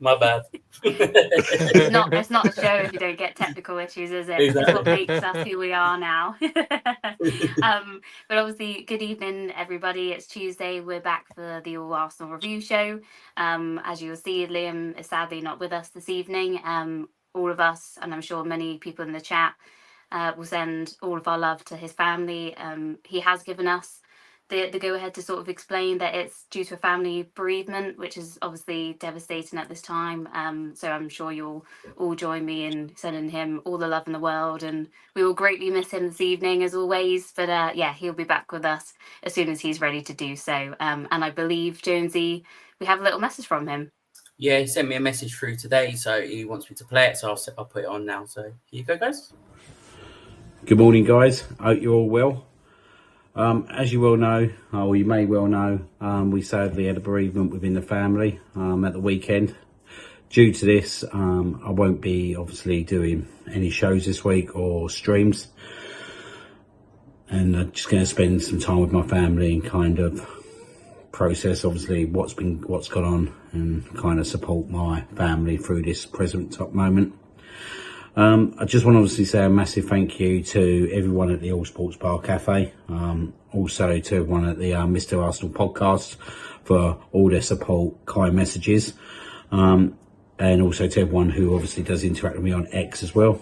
My bad. It's not a show if you don't get technical issues, is it? Exactly. It's what makes us who we are now. But obviously, good evening, everybody. It's Tuesday. We're back for the All Arsenal review show. As you'll see, Liam is sadly not with us this evening. All of us, and I'm sure many people in the chat, will send all of our love to his family. He has given us the go-ahead to sort of explain that it's due to a family bereavement, which is obviously devastating at this time. So I'm sure you'll all join me in sending him all the love in the world, and we will greatly miss him this evening as always. But yeah, he'll be back with us as soon as he's ready to do so. And I believe, Jonesy, we have a little message from him. Yeah, he sent me a message through today, so he wants me to play it, so I'll put it on now. So here you go, guys. Good morning, guys. Hope you're all well. As you well know, or you may well know, we sadly had a bereavement within the family at the weekend. Due to this, I won't be obviously doing any shows this week or streams, and I'm just going to spend some time with my family and kind of process obviously what's gone on and kind of support my family through this present top moment. I just want to obviously say a massive thank you to everyone at the All Sports Bar Cafe, also to everyone at the Mr. Arsenal podcast for all their support, kind messages, and also to everyone who obviously does interact with me on X as well.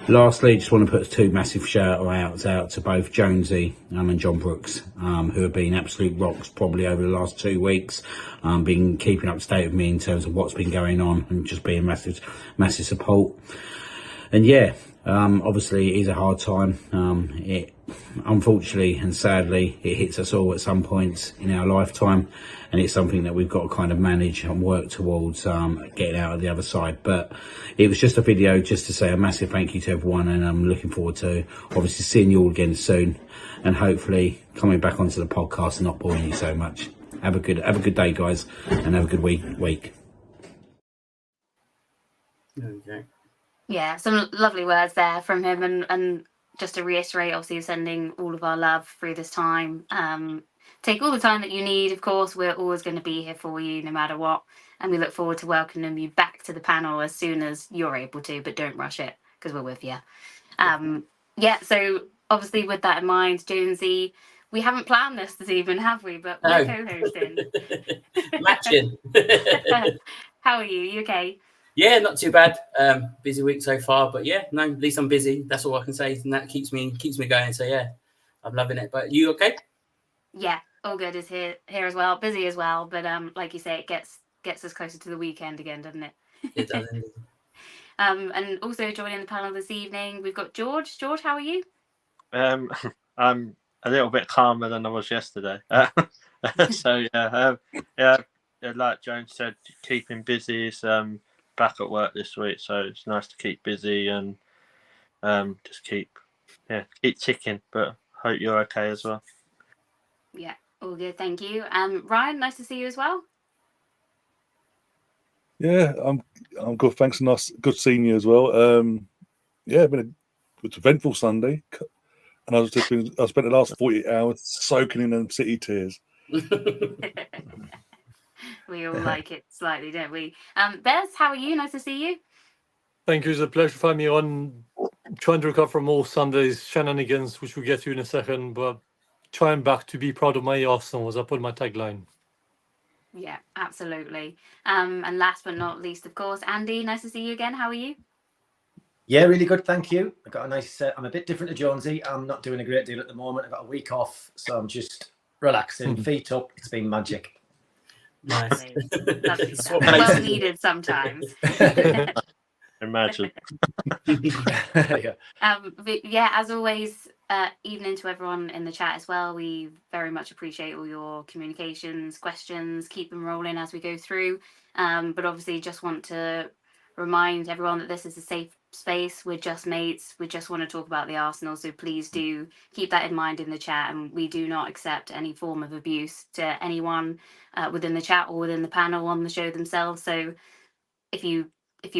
Lastly, just want to put two massive shout outs out to both Jonezy and John Brooks, who have been absolute rocks probably over the last 2 weeks, been keeping up to date with me in terms of what's been going on and just being massive support. And yeah, obviously it is a hard time. It unfortunately and sadly it hits us all at some points in our lifetime, and it's something that we've got to kind of manage and work towards getting out of the other side. But it was just a video just to say a massive thank you to everyone, and I'm looking forward to obviously seeing you all again soon, and hopefully coming back onto the podcast and not boring you so much. Have a good day, guys, and have a good week. Okay. Yeah, some lovely words there from him, and just to reiterate, obviously sending all of our love through this time. Take all the time that you need, of course. We're always going to be here for you no matter what, and we look forward to welcoming you back to the panel as soon as you're able to, but don't rush it because we're with you. Yeah, so obviously with that in mind, Jonesy, we haven't planned this evening, have we? But we're co-hosting. Matching. How are you? You okay? Yeah, not too bad. Busy week so far, but yeah, no, at least I'm busy. That's all I can say, and that keeps me going. So yeah, I'm loving it. But you okay? Yeah, all good is here as well. Busy as well, but like you say, it gets us closer to the weekend again, doesn't it? It does. And also joining the panel this evening, we've got George. George, how are you? I'm a little bit calmer than I was yesterday. So yeah, like Jones said, keeping busy. Is back at work this week, so it's nice to keep busy and just keep ticking. But hope you're okay as well. Yeah, all good, thank you. Ryan, nice to see you as well. Yeah, I'm good. Thanks, nice, good seeing you as well. Yeah, been it's eventful Sunday, and I spent the last 48 hours soaking in them City tears. We all like it slightly, don't we? Bez, how are you? Nice to see you. Thank you. It's a pleasure to have me on. Trying to recover from all Sunday's shenanigans, which we'll get to in a second, but trying back to be proud of my Arsenal, as I put in my tagline. Yeah, absolutely. And last but not least, of course, Andy, nice to see you again. How are you? Yeah, really good, thank you. I got a nice. I'm a bit different to Jonesy. I'm not doing a great deal at the moment. I got a week off, so I'm just relaxing, feet up. It's been magic. Nice. Lovely stuff. Well needed sometimes. Imagine. But yeah, as always, evening to everyone in the chat as well. We very much appreciate all your communications, questions. Keep them rolling as we go through. But obviously, just want to remind everyone that this is a safe space. We're just mates. We just want to talk about the Arsenal. So please do keep that in mind in the chat. And we do not accept any form of abuse to anyone within the chat or within the panel on the show themselves. So if you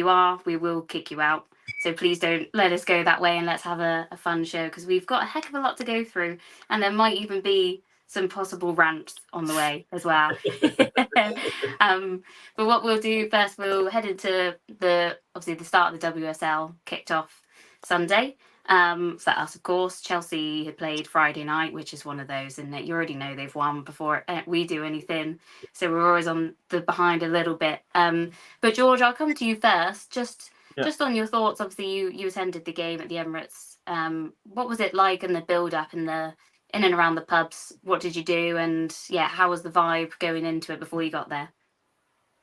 are, we will kick you out. So please don't let us go that way, and let's have a fun show, because we've got a heck of a lot to go through, and there might even be some possible rants on the way as well. But what we'll do first, we'll head into the start of the WSL kicked off Sunday. For us, of course, Chelsea had played Friday night, which is one of those, and you already know they've won before we do anything. So we're always on the behind a little bit. But George, I'll come to you first. Just on your thoughts. Obviously, you attended the game at the Emirates. What was it like in the build up in and around the pubs? What did you do? And how was the vibe going into it before you got there?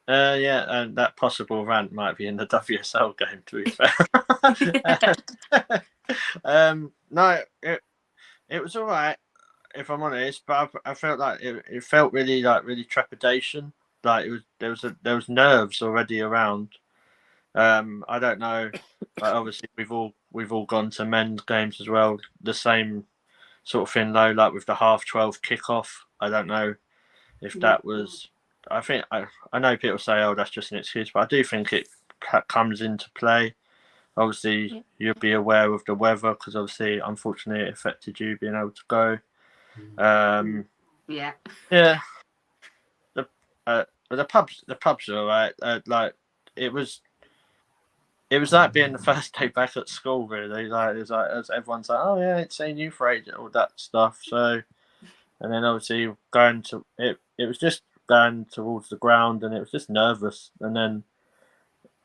And that possible rant might be in the WSL game, to be fair. No, it was all right, if I'm honest. But I felt like it felt really trepidation. Like there was nerves already around. I don't know. Like obviously, we've all gone to men's games as well. The same sort of thing, though. Like with the 12:30 kickoff. I don't know if that was. I think I know people say, "Oh, that's just an excuse," but I do think it comes into play. Obviously, you'll be aware of the weather because obviously, unfortunately, it affected you being able to go. Yeah. The pubs are all right. Like it was like being the first day back at school. Really, like it's like as everyone's like, "Oh yeah, it's seen you for ages," all that stuff. So, and then obviously going to it was just going towards the ground, and it was just nervous. And then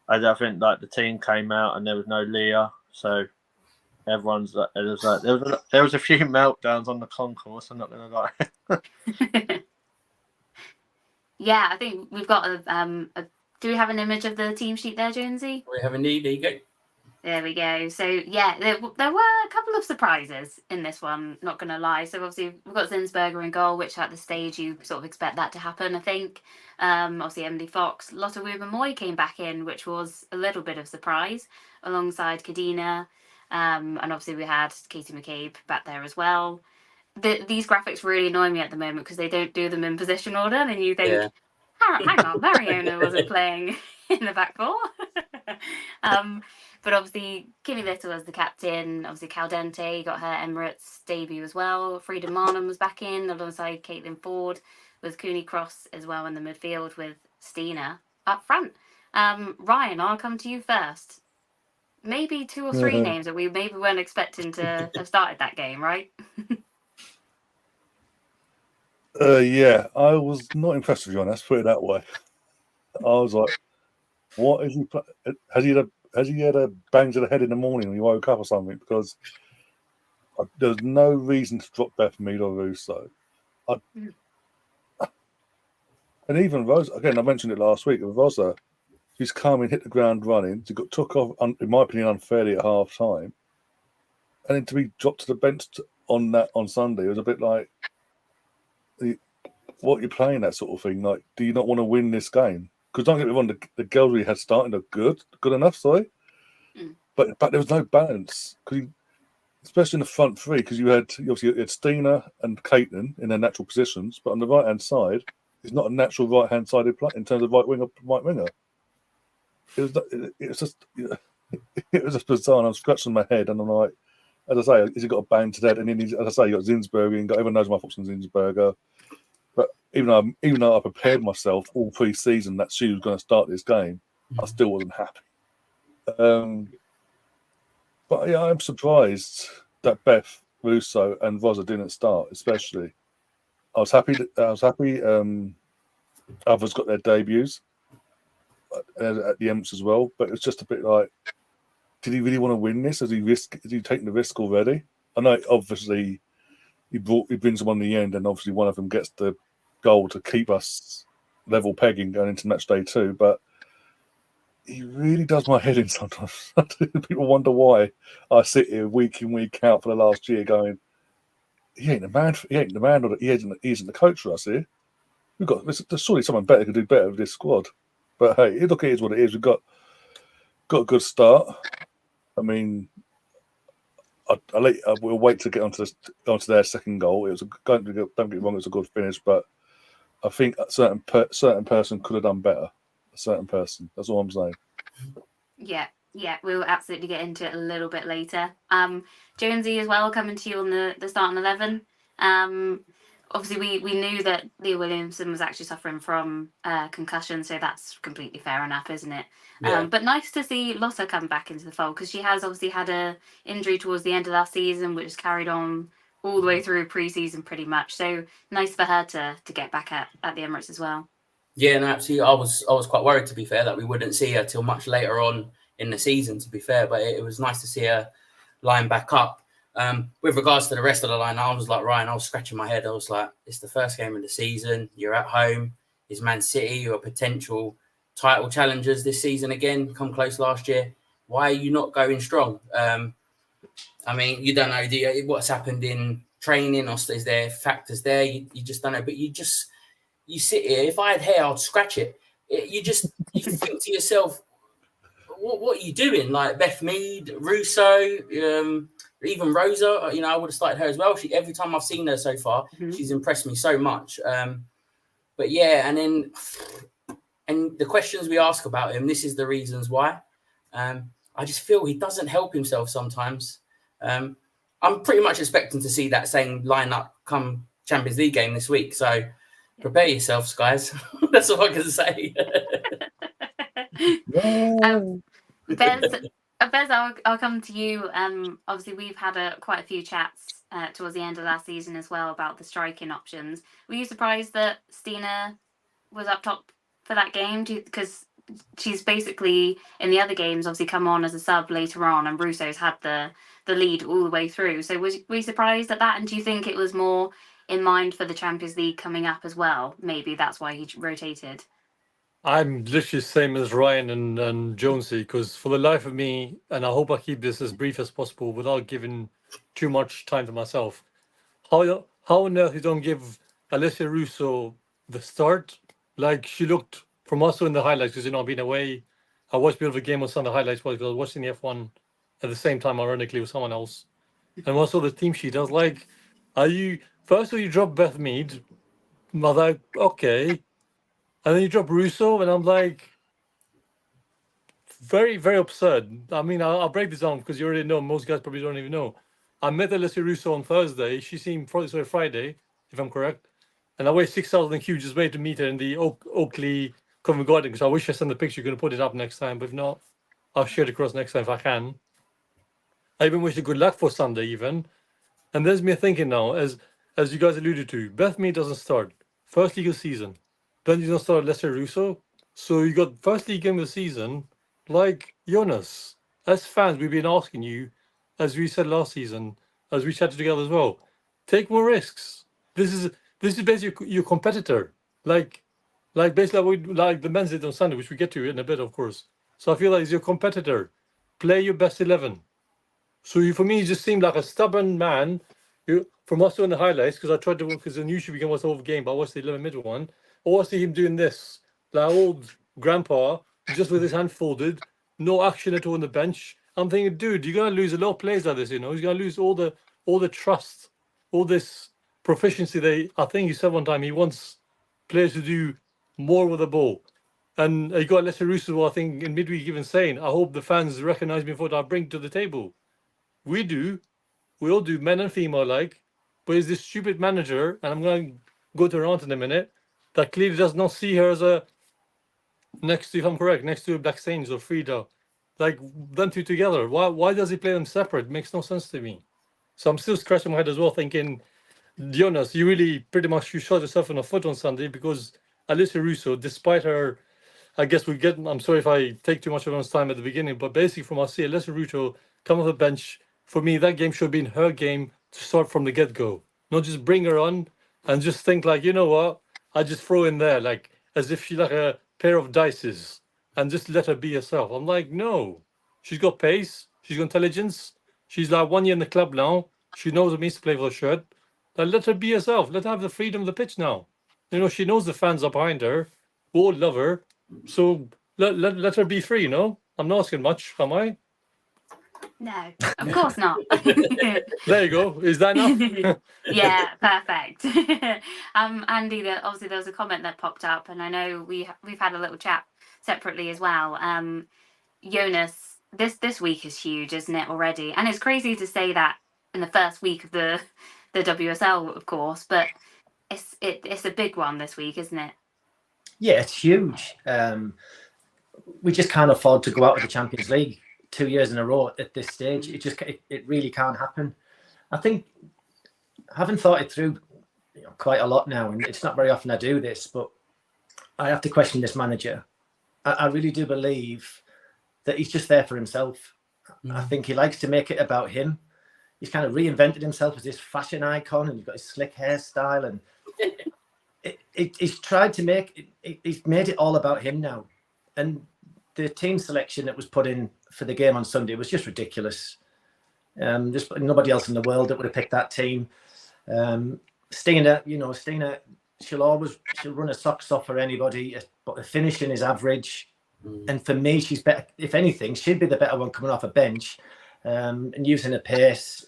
I think like the team came out, and there was no Leah, so everyone's like, there was a few meltdowns on the concourse. I'm not gonna lie. Yeah, I think we've got do we have an image of the team sheet there, Jonesy? We have indeed. There you go. There we go. So there were a couple of surprises in this one, not gonna lie. So obviously we've got Zinsberger in goal, which at the stage you sort of expect that to happen, I think. Obviously Emily Fox, Lotta Wubben-Moy came back in, which was a little bit of surprise, alongside Kadina. And obviously we had Katie McCabe back there as well. These graphics really annoy me at the moment because they don't do them in position order, and you think, hang on, Mariona wasn't playing in the back four. But obviously Kimmy Little as the captain, obviously Caldente got her Emirates debut as well. Frida Marnham was back in alongside Caitlin Ford, with Cooney Cross as well in the midfield with Stina up front. Ryan, I'll come to you first. Maybe 2 or 3 names that we maybe weren't expecting to have started that game, right? Yeah, I was not impressed with Jonas, put it that way. I was like, what is he? Has he had a bang to the head in the morning when he woke up or something? Because there was no reason to drop Beth Mead or Russo. And even Rosa, again, I mentioned it last week, Rosa, she's come and hit the ground running. She got took off, in my opinion, unfairly at half time. And then to be dropped to the bench on Sunday was a bit like, what you're playing, that sort of thing. Like, do you not want to win this game? Because don't get me wrong, the girls we had starting are good enough, sorry. But there was no balance, especially in the front three, because you had Stina and Caitlin in their natural positions, but on the right hand side, it's not a natural right hand sided play in terms of right winger. It was just bizarre. And I'm scratching my head, and I'm like, as I say, has he got a bang to that? And then, as I say, you got Zinsberger, and everyone knows my thoughts on Zinsberger. But even though I prepared myself all pre-season that she was going to start this game, I still wasn't happy. But yeah, I'm surprised that Beth, Russo, and Rosa didn't start. Especially, I was happy. Others got their debuts at the Emirates as well. But it's just a bit like, did he really want to win this? Has he taken the risk already? I know, obviously, he brings them on the end, and obviously one of them gets the goal to keep us level pegging going into match day 2. But he really does my head in sometimes. People wonder why I sit here week in, week out for the last year going, he ain't the man, or he isn't the coach for us here. There's surely someone better could do better with this squad. But hey, look, it is what it is. We've got a good start. I mean, we'll wait to get onto their second goal. Don't get me wrong, it was a good finish, but I think a certain person could have done better. A certain person. That's all I'm saying. Yeah, we'll absolutely get into it a little bit later. Jonesy as well, coming to you on the starting 11. obviously we knew that Leah Williamson was actually suffering from concussion, so that's completely fair enough, isn't it? Yeah. But nice to see Lotta come back into the fold, because she has obviously had a injury towards the end of last season, which has carried on all the way through pre-season pretty much. So nice for her to get back at the Emirates as well. Yeah, no, absolutely. I was quite worried, to be fair, that we wouldn't see her till much later on in the season, to be fair. But it was nice to see her line back up. With regards to the rest of the line, I was like Ryan. I was scratching my head. I was like, it's the first game of the season. You're at home. Is Man City, who are potential title challengers this season again, come close last year? Why are you not going strong? I mean, you don't know what's happened in training, or is there factors there? You just don't know. But you sit here. If I had hair, I'd scratch it. You think to yourself, what are you doing? Like Beth Mead, Russo, even Rosa. I would have started her as well. Every time I've seen her so far, she's impressed me so much. But yeah, and the questions we ask about him, this is the reasons why. I just feel he doesn't help himself sometimes. I'm pretty much expecting to see that same lineup come Champions League game this week. So prepare yourselves, guys. That's all I can say. Bez, I'll come to you. Obviously, we've had quite a few chats towards the end of last season as well about the striking options. Were you surprised that Stina was up top for that game? Because she's basically in the other games obviously come on as a sub later on, and Russo's had the lead all the way through. So were you surprised at that? And do you think it was more in mind for the Champions League coming up as well? Maybe that's why he rotated. I'm literally the same as Ryan and Jonesy, because for the life of me, and I hope I keep this as brief as possible without giving too much time to myself, how on earth you don't give Alessia Russo the start? Like, she looked, from also in the highlights, because I've been away. I watched a bit of a game on Sunday highlights because I was watching the F1 at the same time, ironically, with someone else. And also the team sheet, I was like, first of all, you drop Beth Mead. I was like, okay. And then you drop Russo, and I'm like, very, very absurd. I mean, I'll break this down because you already know. Most guys probably don't even know. I met Alessia Russo on Thursday. She seemed Friday, if I'm correct. And I waited 6 hours in the queue just waiting to meet her in the Oakley Covent Garden, because I wish I sent the picture. You're going to put it up next time. But if not, I'll share it across next time if I can. I even wish her good luck for Sunday even. And there's me thinking now, as you guys alluded to, Beth Mead doesn't start. First league of the season. Then you don't start Alessia Russo. So you got first league game of the season, like Jonas. As fans, we've been asking you, as we said last season, as we chatted together as well, take more risks. This is basically your competitor. Like basically like the men's did on Sunday, which we get to in a bit, of course. So I feel like it's your competitor. Play your best 11. So for me, he just seemed like a stubborn man. From us in the highlights, because I tried to, because the usually we can watch the whole game, but I watched the 11 middle one. Or I see him doing this, like old grandpa, just with his hand folded, no action at all on the bench. I'm thinking, dude, you're gonna lose a lot of players like this. He's gonna lose all the trust, all this proficiency. I think he said one time he wants players to do more with the ball. And he got Alessia Russo, I think, in midweek even saying, I hope the fans recognize me for what I bring to the table. We do. We all do, men and female alike. But it's this stupid manager, and I'm going to go to her aunt in a minute, that clearly does not see her as next to, if I'm correct, next to Black Saints or Frida. Like, them two together. Why does he play them separate? It makes no sense to me. So I'm still scratching my head as well, thinking, Jonas, you really pretty much you shot yourself in the foot on Sunday, because Alessia Russo, despite her, I guess I'm sorry if I take too much of everyone's time at the beginning, but basically from us, Alessia Russo come off the bench. For me, that game should have been her game to start from the get-go. Not just bring her on and just think like, you know what, I just throw in there, like as if she's like a pair of dices, and just let her be herself. I'm like, no. She's got pace, she's got intelligence, she's like 1 year in the club now, she knows what it means to play for the shirt. Let her be herself, let her have the freedom of the pitch now. She knows the fans are behind her, we all love her, so let her be free, I'm not asking much, am I? No, of course not. There you go. Is that enough? Yeah, perfect. Andy, obviously there was a comment that popped up, and I know we've had a little chat separately as well. Jonas, this week is huge, isn't it, already? And it's crazy to say that in the first week of the WSL, of course, but it's a big one this week, isn't it? Yeah, it's huge. We just can't afford to go out of the Champions League 2 years in a row at this stage. It really can't happen. I think, having thought it through quite a lot now, and it's not very often I do this, but I have to question this manager. I really do believe that he's just there for himself. I think he likes to make it about him. He's kind of reinvented himself as this fashion icon, and he's got his slick hairstyle, and he's tried to he's made it all about him now. And the team selection that was put in for the game on Sunday was just ridiculous. There's nobody else in the world that would have picked that team. Stina, she'll run her socks off for anybody, but the finishing is average. And for me, she's better. If anything, she'd be the better one coming off a bench and using a pace,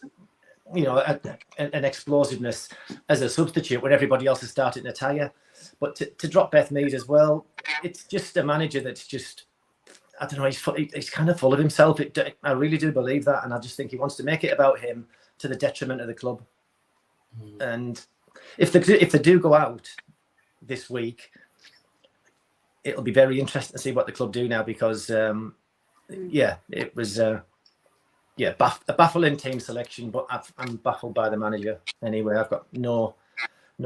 an explosiveness as a substitute when everybody else is starting to tire. But to drop Beth Mead as well, it's just a manager that's just, I don't know, he's kind of full of himself. I really do believe that, and I just think he wants to make it about him to the detriment of the club. And if they do go out this week, it'll be very interesting to see what the club do now, because it was a baffling team selection, but I'm baffled by the manager anyway. I've got no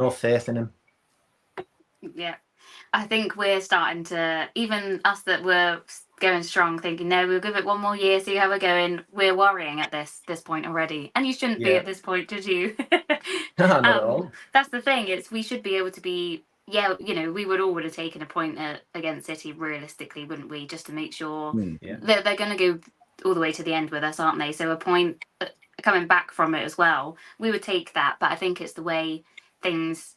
faith in him. Yeah, I think we're starting to, even us that were going strong, thinking, no, we'll give it one more year, see how we're going. We're worrying at this point already, and you shouldn't be at this point, did you? Not at all. That's the thing. We should be able to be. Yeah, we would have taken a point against City realistically, wouldn't we? Just to make sure they're going to go all the way to the end with us, aren't they? So a point coming back from it as well, we would take that. But I think it's the way things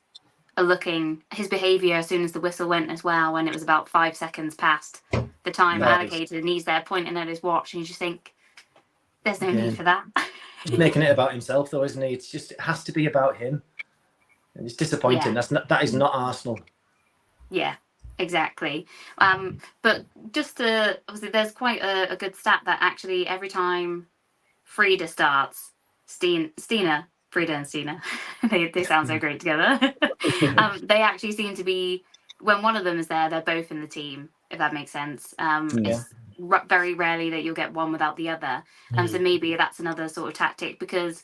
are looking. His behaviour as soon as the whistle went as well, when it was about 5 seconds past the time allocated, and he's there pointing at his watch, and you just think, there's no need for that. He's making it about himself, though, isn't he? It has to be about him. And it's disappointing. Yeah. That is not Arsenal. Yeah, exactly. But just to, obviously, there's quite a good stat that actually every time Frida starts, Frida and Stina, they sound so great together. They actually seem to be, when one of them is there, they're both in the team, if that makes sense. It's very rarely that you'll get one without the other. So maybe that's another sort of tactic, because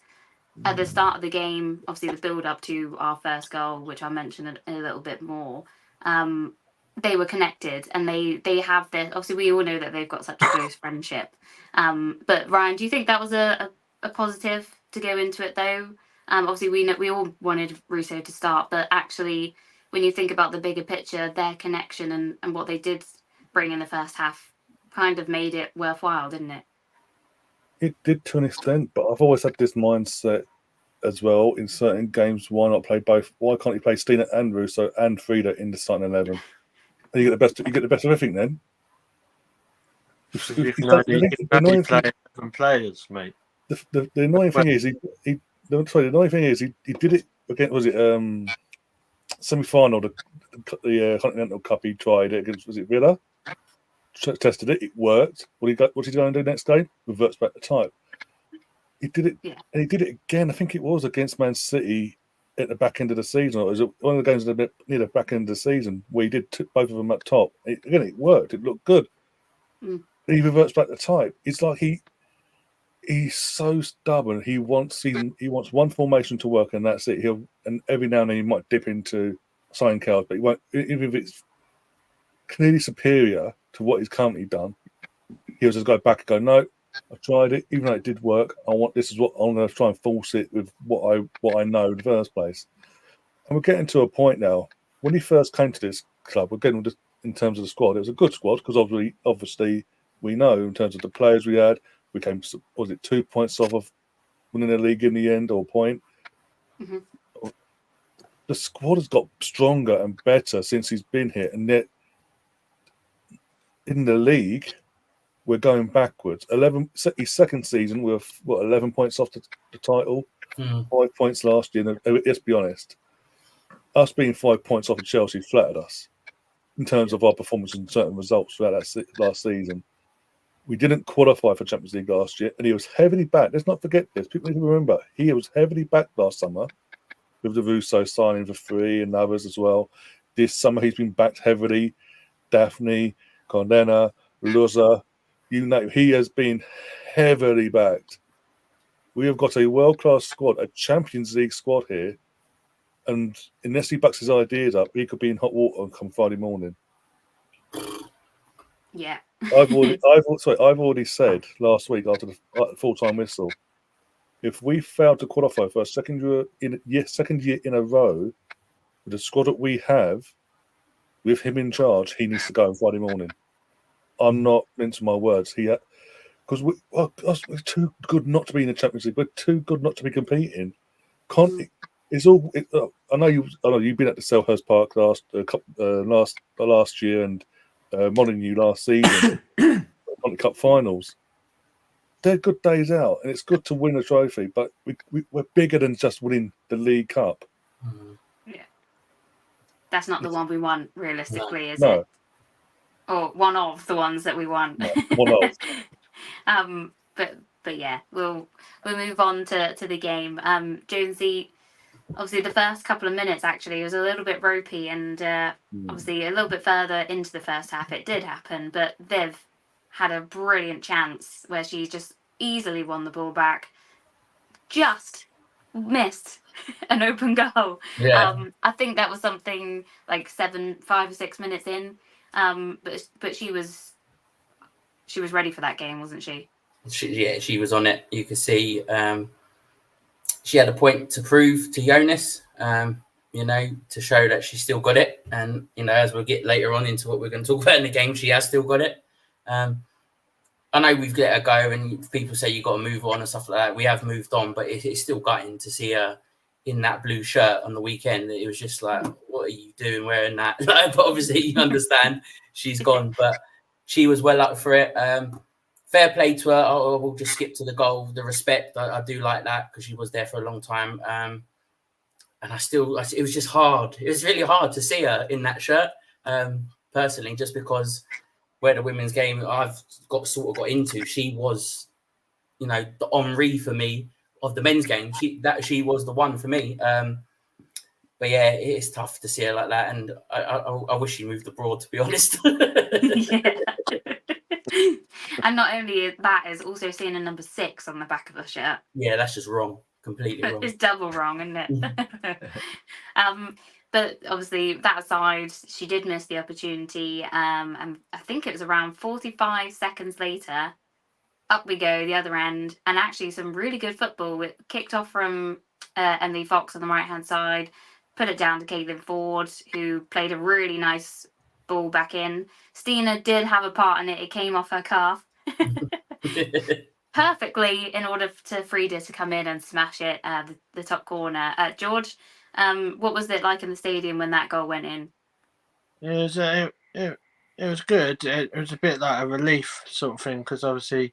at the start of the game, obviously the build up to our first goal, which I'll mention a little bit more, they were connected, and they have this. Obviously, we all know that they've got such a close friendship. But Ryan, do you think that was a positive to go into it though? Obviously, we all wanted Russo to start, but actually, when you think about the bigger picture, their connection and what they did bring in the first half kind of made it worthwhile, didn't it? It did to an extent, but I've always had this mindset as well. In certain games, why not play both? Why can't you play Stina and Russo and Frida in the starting 11? And you get the best. You get the best of everything then. You can only play 11 players, mate. The annoying thing is he did it against, was it semi-final, the Continental Cup. He tried it against, was it Villa? Tested it. It worked. What's he going to do next game? Reverts back to type. He did it, and he did it again. I think it was against Man City at the back end of the season, or was it one of the games near the back end of the season where he did both of them up top? It worked. It looked good. He reverts back to type. It's like he's so stubborn. He wants one formation to work, and that's it. And every now and then he might dip into sign cards, but he won't. Even if it's clearly superior to what he's currently done, he'll just go back and go, no, I tried it. Even though it did work, this is what I'm going to try and force it with what I know in the first place. And we're getting to a point now. When he first came to this club, again, in terms of the squad, it was a good squad, because obviously we know in terms of the players we had, we came, was it 2 points off of winning the league in the end, or a point? Mm-hmm. The squad has got stronger and better since he's been here, and yet in the league, we're going backwards. His second season, we were 11 points off the title, 5 points last year. Let's be honest, us being 5 points off of Chelsea flattered us in terms of our performance and certain results throughout that last season. We didn't qualify for Champions League last year, and he was heavily backed. Let's not forget this. People need to remember, he was heavily backed last summer with the Russo signing for 3 and others as well. This summer he's been backed heavily. Daphne, Condena, Luza, you know, he has been heavily backed. We have got a world-class squad, a Champions League squad here, and unless he backs his ideas up, he could be in hot water come Friday morning. Yeah. I've already said last week after the full-time whistle, if we fail to qualify for a second year in a row with the squad that we have, with him in charge, he needs to go on Friday morning. I'm not mincing my words. Because we're too good not to be in the Champions League. We're too good not to be competing. I know you've been at the Selhurst Park last year and Molyneux last season. On Cup finals. They're good days out, and it's good to win a trophy. But we're bigger than just winning the League Cup. Yeah, that's not the one we want, realistically, is No. it? Or one of the ones that we want. No, one of. But yeah, we'll move on to the game. Jonesy, obviously the first couple of minutes actually was a little bit ropey, and obviously a little bit further into the first half it did happen, but Viv had a brilliant chance where she just easily won the ball back, just missed an open goal. Yeah. I think that was something like 5 or 6 minutes in, but she was ready for that game, wasn't she? She was on it. You could see she had a point to prove to Jonas, to show that she still got it. And, as we'll get later on into what we're going to talk about in the game, she has still got it. I know we've let her go and people say you've got to move on and stuff like that. We have moved on, but it's still gutting to see her in that blue shirt on the weekend. It was just like, what are you doing wearing that? But obviously you understand she's gone, but she was well up for it. Fair play to her. I will just skip to the goal. The respect, I do like that because she was there for a long time. And it was just hard. It was really hard to see her in that shirt, personally, just because where the women's game I've got into, she was, the Henri for me of the men's game. She was the one for me. But yeah, it is tough to see her like that, and I wish she moved abroad, to be honest. Yeah. And not only that, is also seeing a number 6 on the back of the shirt. Yeah, that's just wrong. Completely wrong. It's double wrong, isn't it? But obviously, that aside, she did miss the opportunity. And I think it was around 45 seconds later, up we go, the other end. And actually, some really good football. It kicked off from Emily Fox on the right-hand side, put it down to Caitlin Ford, who played a really nice ball back in. Stina did have a part in it. It came off her calf perfectly in order to Frida to come in and smash it the top corner. George, what was it like in the stadium when that goal went in? It was good. It was a bit like a relief sort of thing, because obviously,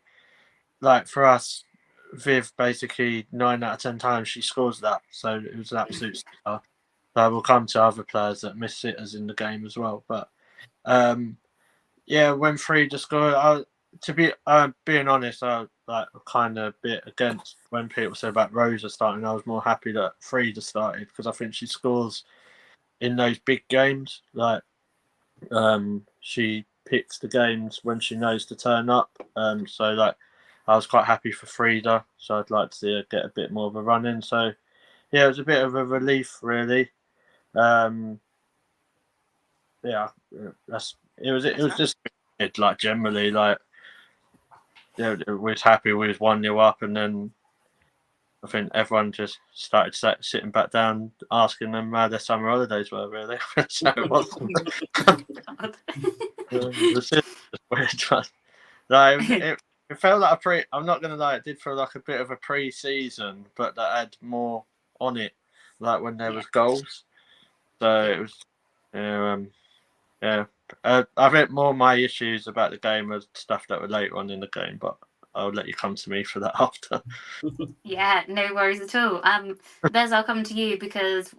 like for us, Viv basically 9 out of 10 times she scores that, so it was an absolute star. We'll come to other players that miss sitters in the game as well, but when Frida scored, being honest, I was kind of a bit against when people said about Rosa starting. I was more happy that Frida started, because I think she scores in those big games. She picks the games when she knows to turn up. I was quite happy for Frida, so I'd like to see her get a bit more of a run in. So yeah, it was a bit of a relief, really. It was just generally we was happy we was 1-0 up, and then I think everyone just started sitting back down, asking them how their summer holidays were, really. So it wasn't. It felt like I'm not gonna lie, it did feel like a bit of a pre-season, but that had more on it, like when there was goals. So it was, I think more my issues about the game was stuff that were later on in the game, but I'll let you come to me for that after. Yeah, no worries at all. Bez, I'll come to you because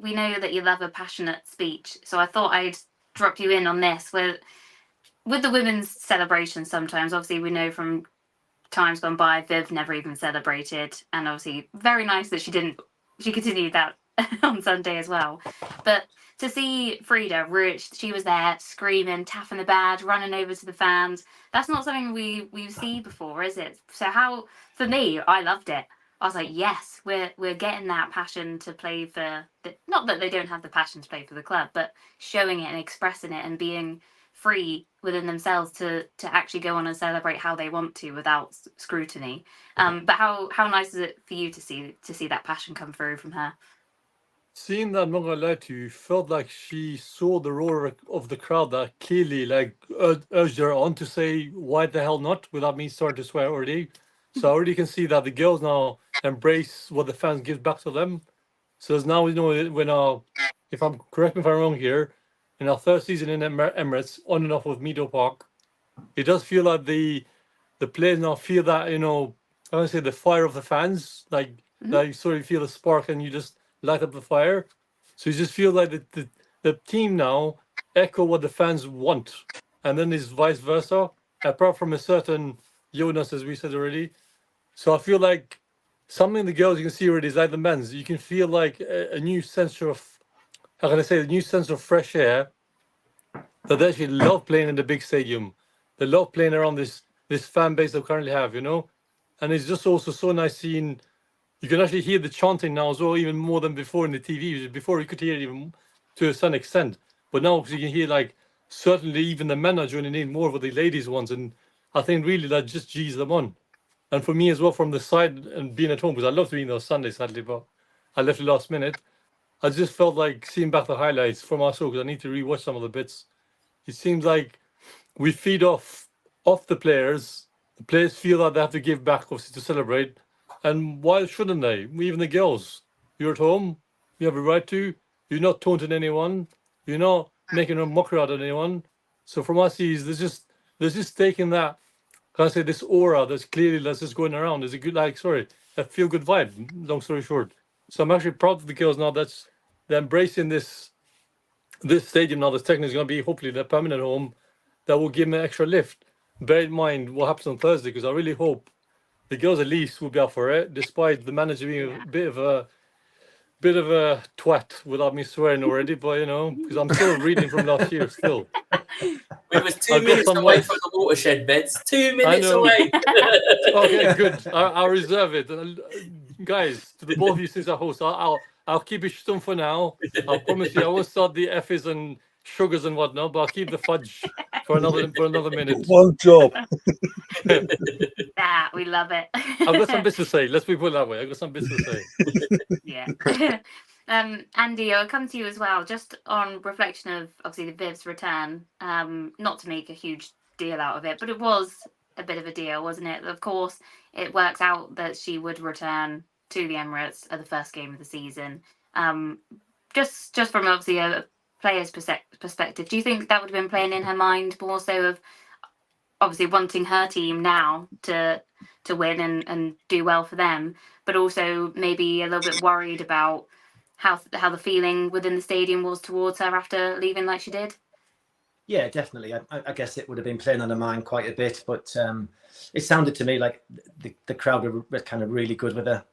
we know that you love a passionate speech, so I thought I'd drop you in on this. With the women's celebration, sometimes, obviously, we know from times gone by, Viv never even celebrated, and obviously, very nice that she continued that on Sunday as well. But to see Frida, she was there screaming, tapping the badge, running over to the fans. That's not something we've seen before, is it? So for me, I loved it. I was like, yes, we're getting that passion to play for not that they don't have the passion to play for the club, but showing it and expressing it and being free within themselves to actually go on and celebrate how they want to without scrutiny. But how nice is it for you to see that passion come through from her? Seeing that, I'm not gonna lie to you, felt like she saw the roar of the crowd that clearly urged her on to say, why the hell not, without me starting to swear already. So I already can see that the girls now embrace what the fans give back to them. So there's now, when if I'm correct me if I'm wrong here, in our third season in Emirates, on and off with Mead Park, it does feel like the players now feel that, I want to say the fire of the fans, that you sort of feel the spark and you just light up the fire. So you just feel like the team now echo what the fans want, and then it's vice versa, apart from a certain Jonas, as we said already. So I feel like something the girls you can see already is like the men's. You can feel like a new sense of, how can I say, a new sense of fresh air, that they actually love playing in the big stadium. They love playing around this fan base they currently have, And it's just also so nice seeing, you can actually hear the chanting now as well, even more than before in the TV. Before you could hear it even to a certain extent. But now you can hear, certainly even the men are joining in more with the ladies ones. And I think really that just G's them on. And for me as well, from the side and being at home, because I love being there Sunday, sadly, but I left the last minute. I just felt like seeing back the highlights from our show, because I need to rewatch some of the bits. It seems like we feed off the players. The players feel that they have to give back, obviously, to celebrate. And why shouldn't they? Even the girls. You're at home. You have a right to. You're not taunting anyone. You're not making a mockery out of anyone. So from us, there's just taking that, can I say, this aura that's just going around. There's a good, a feel good vibe, long story short. So I'm actually proud of the girls now they're embracing this stadium now. This technically is going to be hopefully their permanent home, that will give them an extra lift. Bear in mind what happens on Thursday, because I really hope the girls at least will be up for it, despite the manager being a bit of a twat, without me swearing already. But because I'm still reading from last year still. We was 2 minutes away from the watershed beds. 2 minutes away. Okay, good. I'll reserve it. Guys, to the both of you since I host, I'll keep it stum for now. I promise you I won't start the F's and sugars and whatnot, but I'll keep the fudge for another minute. One job. We love it. I've got some bits to say. Let's put it that way. I've got some bits to say. Yeah. Andy, I'll come to you as well, just on reflection of obviously the Viv's return. Not to make a huge deal out of it, but it was a bit of a deal, wasn't it? Of course, it works out that she would return to the Emirates at the first game of the season. Just from obviously a player's perspective, do you think that would have been playing in her mind more so of obviously wanting her team now to win and do well for them, but also maybe a little bit worried about how the feeling within the stadium was towards her after leaving like she did? Yeah, definitely. I guess it would have been playing on her mind quite a bit, but it sounded to me like the crowd were kind of really good with her,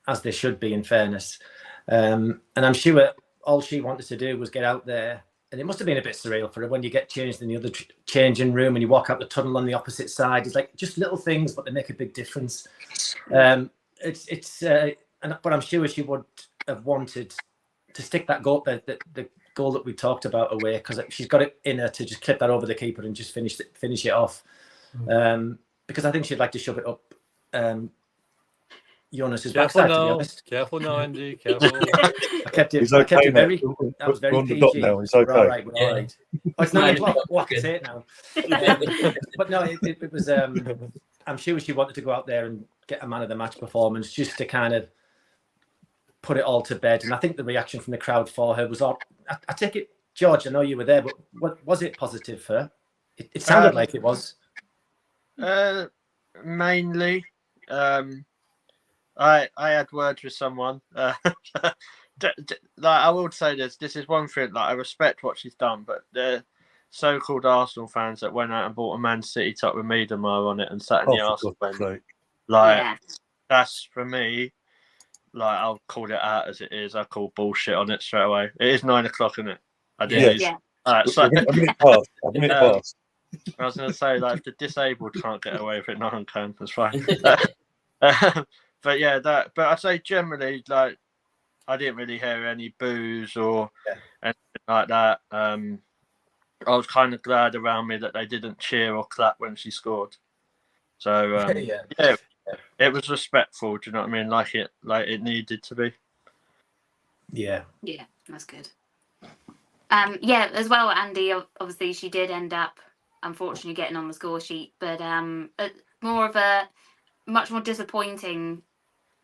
as they should be, in fairness. And I'm sure all she wanted to do was get out there. And it must have been a bit surreal for her when you get changed in the other changing room and you walk out the tunnel on the opposite side. It's like just little things, but they make a big difference. But I'm sure she would have wanted to stick that goal, the goal that we talked about away, because she's got it in her to just clip that over the keeper and just finish it off. Because I think she'd like to shove it up Jonas's backside, to be honest. Careful now, Andy. Careful. I kept it very. That was very PG. Now. It's okay. We're all right. We're all right. Oh, it's 9 o'clock. Oh, I can say it now. But no, it was. I'm sure she wanted to go out there and get a man of the match performance, just to kind of put it all to bed. And I think the reaction from the crowd for her was all. I take it, George. I know you were there, but what was it positive for her? It sounded like it was. Mainly. I had words with someone. I will say this is one thing. I respect what she's done, but the so-called Arsenal fans that went out and bought a Man City top with Mead on it and sat in the Arsenal bench, that's for me like I'll call it out as it is. I call bullshit on it straight away. It is 9 o'clock, isn't it? I did. Yeah. All right, so A minute past. A minute past. I was going to say, like, if the disabled can't get away with it, no one can. That's fine. But yeah, But I'd say generally, like, I didn't really hear any boos or anything like that. I was kind of glad around me that they didn't cheer or clap when she scored. So yeah, it was respectful. Do you know what I mean? Like it needed to be. Yeah, that's good. Yeah, as well, Andy. Obviously, she did end up, unfortunately, getting on the score sheet, but more of a much more disappointing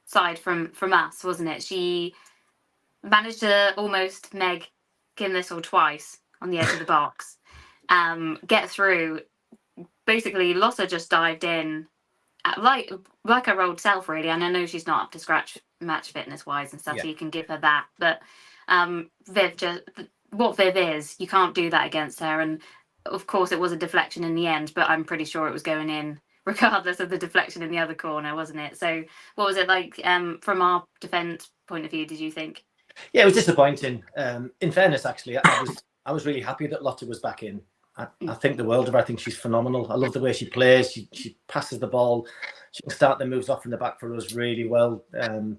side from us, wasn't it? She managed to almost Meg Kinlistle twice on the edge of the box, get through. Basically, Lotta just dived in, like her old self, really. And I know she's not up to scratch match fitness wise and stuff, so you can give her that. But Viv what Viv is, you can't do that against her. And of course, it was a deflection in the end, but I'm pretty sure it was going in regardless of the deflection in the other corner, wasn't it? So what was it like from our defence point of view, did you think? Yeah, it was disappointing. In fairness, actually, I was really happy that Lotta was back in. I think the world of her. I think she's phenomenal. I love the way she plays. She passes the ball. She can start the moves off in the back for us really well.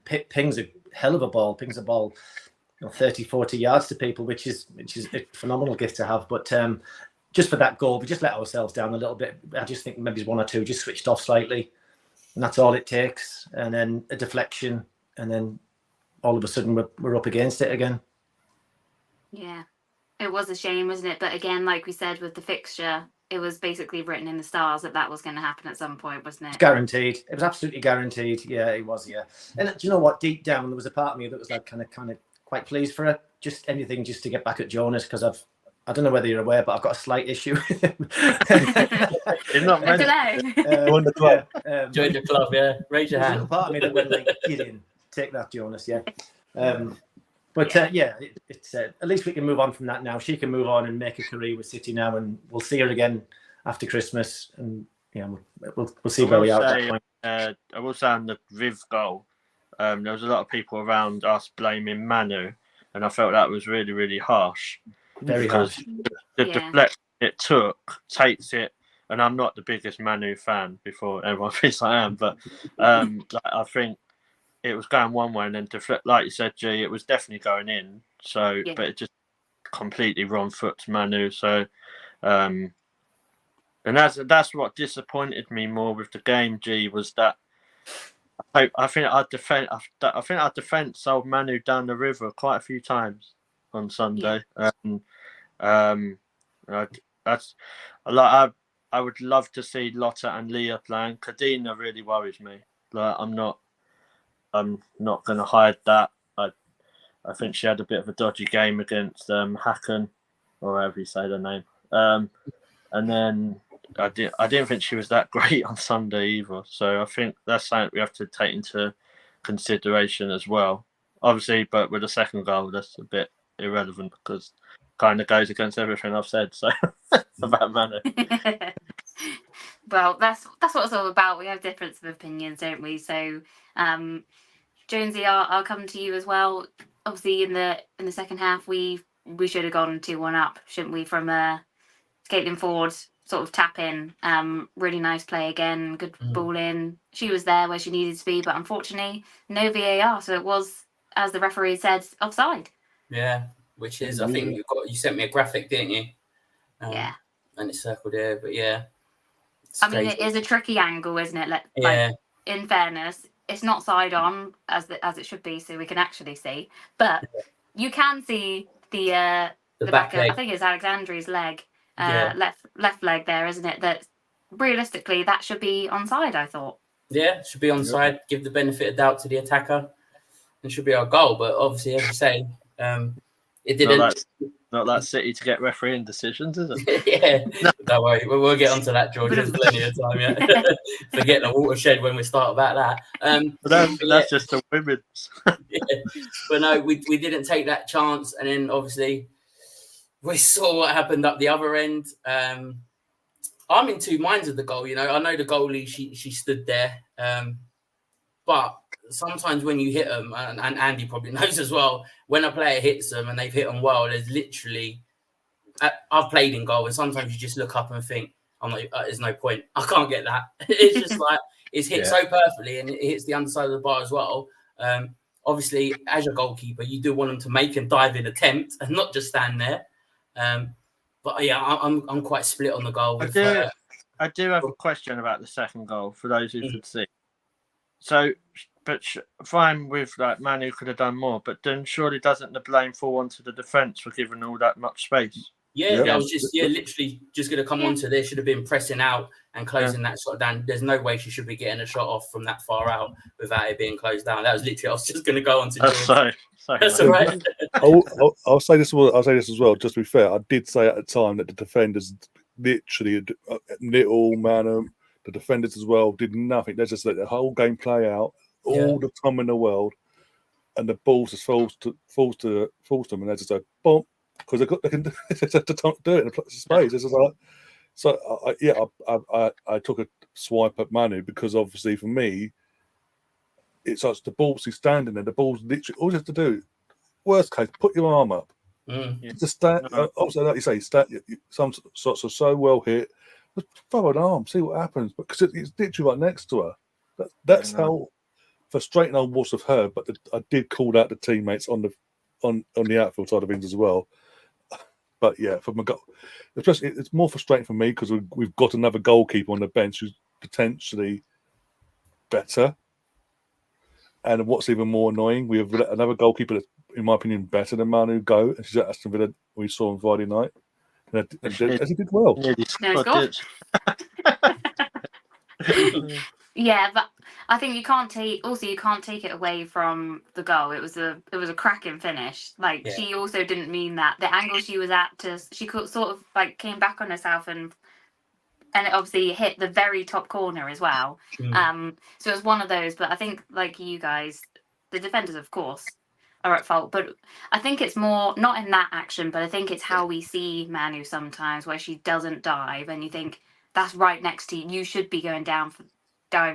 Pings a hell of a ball. Pings a ball 30, 40 yards to people, which is a phenomenal gift to have. But just for that goal, we just let ourselves down a little bit. I just think maybe one or two just switched off slightly. And that's all it takes. And then a deflection. And then all of a sudden we're up against it again. Yeah. It was a shame, wasn't it? But again, like we said with the fixture, it was basically written in the stars that was going to happen at some point, wasn't it? Guaranteed. It was absolutely guaranteed. Yeah, it was. Yeah. And do you know what? Deep down, there was a part of me that was like kind of quite pleased for her. Just anything, just to get back at Jonas, because I don't know whether you're aware, but I've got a slight issue with him. You're not meant Join the club. Join the club, yeah. Raise your hand. There's a part of me that went like, get in, take that, Jonas. Yeah. But it's at least we can move on from that now. She can move on and make a career with City now, and we'll see her again after Christmas. And we'll see where we are at that point. I will say on the Viv goal, there was a lot of people around us blaming Manu, and I felt that was really, really harsh. Very harsh. The deflection it takes it, and I'm not the biggest Manu fan. Before everyone thinks I am, but I think. It was going one way and then like you said, G, it was definitely going in. So, but it just completely wrong foot to Manu. So, and that's what disappointed me more with the game, G, was that I think our defence sold Manu down the river quite a few times on Sunday. I would love to see Lotta and Leah playing. Kadina really worries me. Like I'm not going to hide that. I think she had a bit of a dodgy game against Hacken, or however you say the name. And then I didn't think she was that great on Sunday either. So I think that's something we have to take into consideration as well. Obviously, but with the second goal, that's a bit irrelevant because it kind of goes against everything I've said. So about Manu. Well, that's what it's all about. We have difference of opinions, don't we? So, Jonesy, I'll come to you as well. Obviously, in the second half, we should have gone 2-1 up, shouldn't we? From Caitlin Ford sort of tap in. Really nice play again. Good ball in. She was there where she needed to be, but unfortunately, no VAR. So it was, as the referee said, offside. Yeah, which is I think you sent me a graphic, didn't you? Yeah. And it's circled there, but yeah. I mean, it is a tricky angle, isn't it? Like, in fairness, it's not side on as it should be, so we can actually see. But you can see the back of, I think it's Alexandri's leg, left leg there, isn't it? That realistically that should be onside, I thought. Yeah, should be onside. Give the benefit of doubt to the attacker. It should be our goal, but obviously, as you say, it didn't. Not that City to get refereeing decisions, is it? Yeah, don't worry. We'll get onto that, George. There's plenty of time yet. Forget the watershed when we start about that. That's just the women's. But no, we didn't take that chance, and then obviously we saw what happened up the other end. I'm in two minds of the goal. I know the goalie. She stood there, but sometimes when you hit them, and Andy probably knows as well, when a player hits them and they've hit them well, there's literally, I've played in goal, and sometimes you just look up and think, I'm like, there's no point. I can't get that. It's just like, it's hit so perfectly, and it hits the underside of the bar as well. Obviously, as your goalkeeper, you do want them to make and dive in attempt and not just stand there. But yeah, I'm quite split on the goal. I do have a question about the second goal for those who could see. So, but fine with like Manu could have done more, but then surely doesn't the blame fall onto the defence for giving all that much space? Yeah, I was just literally just going to come on to this. Should have been pressing out and closing that sort of down. There's no way she should be getting a shot off from that far out without it being closed down. That was literally, I was just going to go on to George. Sorry. That's all right. I'll say this as well. Just to be fair, I did say at the time that the defenders literally, little man, the defenders as well, did nothing. They just let the whole game play out all the time in the world, and the balls just falls to them, and they just go boom, because they can do it in a space. It's just like, so I took a swipe at Manu because obviously for me, it's like the balls he's standing there. The balls literally all you have to do. Worst case, put your arm up. Just stand. Also, like you say, some sorts are so well hit. Just throw an arm, see what happens. Because it's literally right next to her. That's how frustrating I was with her. But I did call out the teammates on the outfield side of things as well. But yeah, for my goal, it's more frustrating for me because we've got another goalkeeper on the bench who's potentially better. And what's even more annoying, we have another goalkeeper that's, in my opinion, better than Manu go, and she's at Aston Villa. We saw on Friday night, and he did well. Yeah, but I think you can't take it away from the goal. It was a cracking finish. Like she also didn't mean that. The angle she was at, she could sort of like came back on herself and it obviously hit the very top corner as well. So it was one of those. But I think, like you guys, the defenders, of course, are at fault. But I think it's more not in that action, but I think it's how we see Manu sometimes, where she doesn't dive, and you think that's right next to you. You should be diving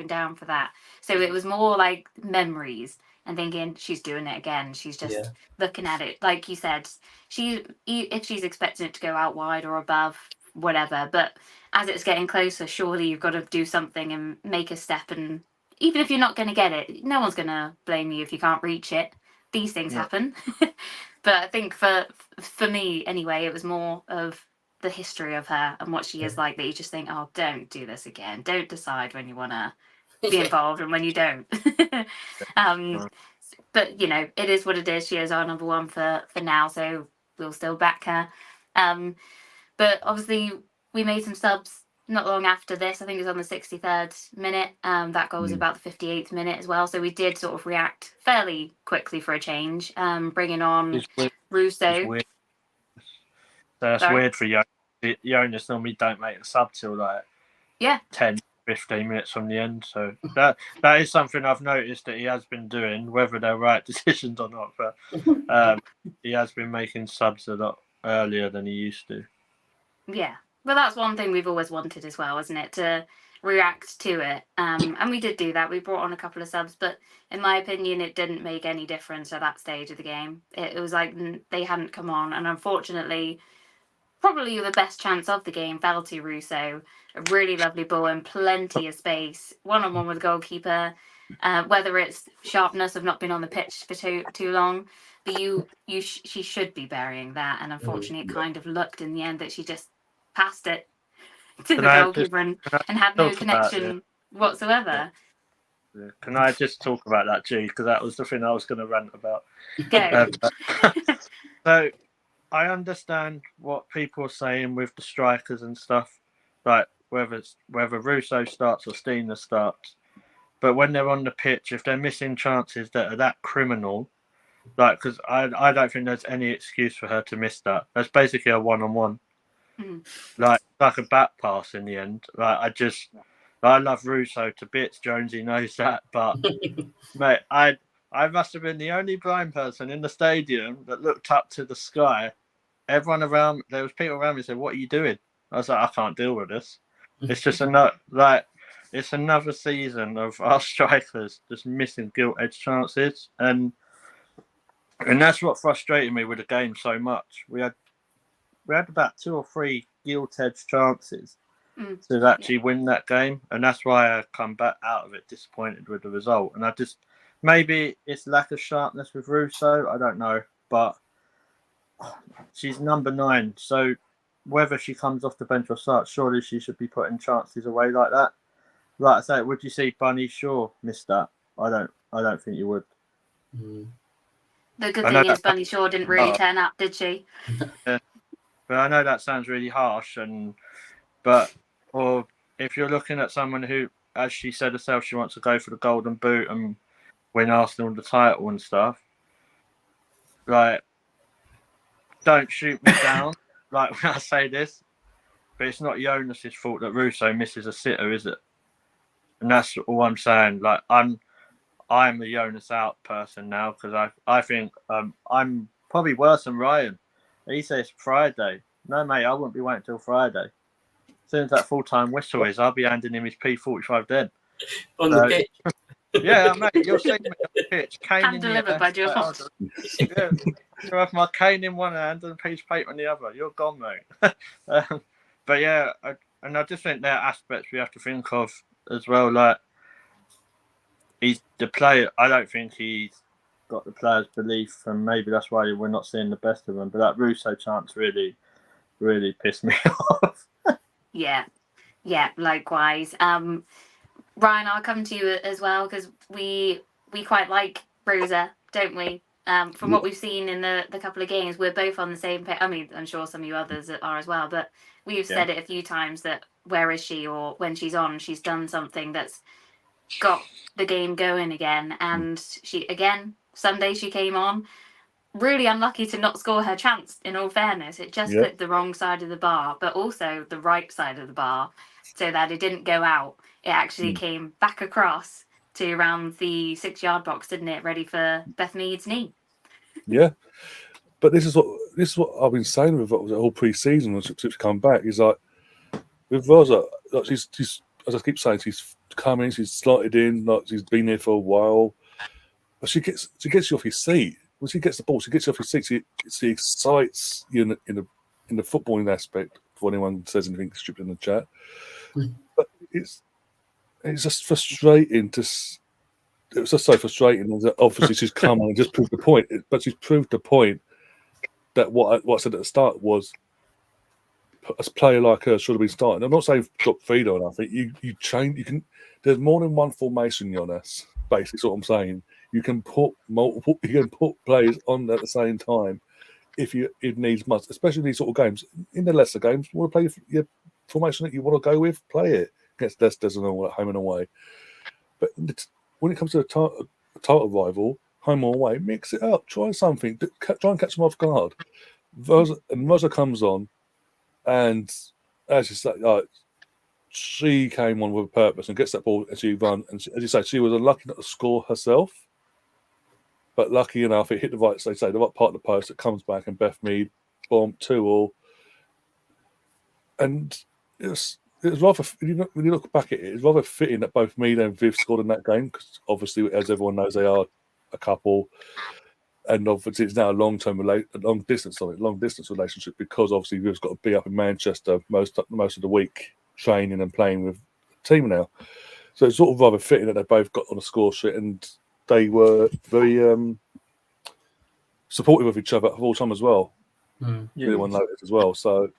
down for that. So it was more like memories and thinking she's doing it again. She's just looking at it, like you said. If she's expecting it to go out wide or above, whatever, but as it's getting closer, surely you've got to do something and make a step, and even if you're not going to get it, no one's going to blame you if you can't reach it. These things happen. But I think for me anyway, it was more of the history of her and what she is like, that you just think, oh, don't do this again, don't decide when you want to be involved and when you don't. But you know, it is what it is. She is our number one for now, so we'll still back her. But obviously, we made some subs not long after this. I think it was on the 63rd minute. That goal was about the 58th minute as well. So we did sort of react fairly quickly for a change, bringing on Russo. That's weird for Jonas. Normally don't make a sub till like 10, 15 minutes from the end. So that is something I've noticed that he has been doing, whether they're right decisions or not. But he has been making subs a lot earlier than he used to. Yeah, well, that's one thing we've always wanted as well, isn't it? To react to it. And we did do that. We brought on a couple of subs, but in my opinion, it didn't make any difference at that stage of the game. It was like they hadn't come on. And unfortunately, probably the best chance of the game fell to Russo. A really lovely ball and plenty of space. One-on-one with the goalkeeper. Whether it's sharpness of not being on the pitch for too long, but she should be burying that. And unfortunately, it kind of looked in the end that she just passed it to the goalkeeper and had no connection whatsoever. Yeah. Can I just talk about that, G? Because that was the thing I was going to rant about. Go. So I understand what people are saying with the strikers and stuff, like whether Russo starts or Steiner starts. But when they're on the pitch, if they're missing chances that are that criminal, like, because I don't think there's any excuse for her to miss that. That's basically a one-on-one. Like a back pass in the end. Like I love Russo to bits. Jonesy knows that, but mate, I must have been the only blind person in the stadium that looked up to the sky. Everyone around, there was people around me said, "What are you doing?" I was like, "I can't deal with this. It's just a nut." Like it's another season of our strikers just missing gilt-edged chances, and that's what frustrated me with the game so much. We had about 2 or 3 gilt-edged chances to actually win that game, and that's why I come back out of it disappointed with the result. And I just, maybe it's lack of sharpness with Russo, I don't know, but she's number 9, so whether she comes off the bench or starts, surely she should be putting chances away like that. Like I say, would you see Bunny Shaw miss that? I don't think you would. The good thing is Bunny Shaw didn't really turn up, did she? Yeah. But I know that sounds really harsh, or if you're looking at someone who, as she said herself, she wants to go for the golden boot and win Arsenal the title and stuff, like, don't shoot me down, like when I say this, but it's not Jonas's fault that Russo misses a sitter, is it? And that's all I'm saying. Like, I'm a Jonas out person now, because I think I'm probably worse than Ryan. He says Friday. No, mate, I wouldn't be waiting till Friday. As soon as that full-time whistle is, I'll be handing him his P45 then. On the pitch. Yeah, mate, you'll see me on the pitch. Hand delivered by Jonas. Yeah, you have my cane in one hand and a piece of paper in the other. You're gone, mate. But yeah, I just think there are aspects we have to think of as well. Like, he's the player. I don't think he's got the players' belief, and maybe that's why we're not seeing the best of him. But that Russo chance really, really pissed me off. Yeah, likewise. Ryan, I'll come to you as well, because we quite like Rosa, don't we? From what we've seen in the couple of games, we're both on the same page. I mean, I'm sure some of you others are as well, but we've said it a few times that where is she, or when she's on, she's done something that's got the game going again. And Sunday she came on, really unlucky to not score her chance, in all fairness. It just clipped the wrong side of the bar, but also the right side of the bar, so that it didn't go out. It actually came back across to around the 6-yard box, didn't it? Ready for Beth Mead's knee. Yeah. But this is what I've been saying with the whole pre-season since come back, is like, with Rosa, like, she's as I keep saying, she's coming, she's slotted in, like she's been there for a while. But she gets you off your seat. When she gets the ball, she gets you off your seat. She excites you in the footballing aspect, before anyone says anything stupid in the chat. But it's just frustrating it was just so frustrating that obviously she's come on and just proved the point. But she's proved the point that what I said at the start was, a player like her should have been starting. I'm not saying drop feed or nothing. You change. You can. There's more than one formation, Jonas. Basically, what I'm saying. You can put multiple. You can put players on at the same time if it needs must. Especially these sort of games. In the lesser games, you want to play your formation that you want to go with. Play it against Leicester's and all at home and away. But when it comes to a title rival, home or away, mix it up. Try something. Try and catch them off guard. Rosa comes on. And as you say, she came on with a purpose and gets that ball and she run. And as you say, she was unlucky not to score herself, but lucky enough it hit the right part of the post. It comes back and Beth Mead, boom, 2-2. And it was rather, when you look back at it, it's rather fitting that both Mead and Viv scored in that game, because obviously, as everyone knows, they are a couple. And obviously, it's now a long distance relationship, because obviously Viv's got to be up in Manchester most of the week, training and playing with the team now. So it's sort of rather fitting that they both got on a score sheet, and they were very supportive of each other at all time as well. Everyone noticed as well. So,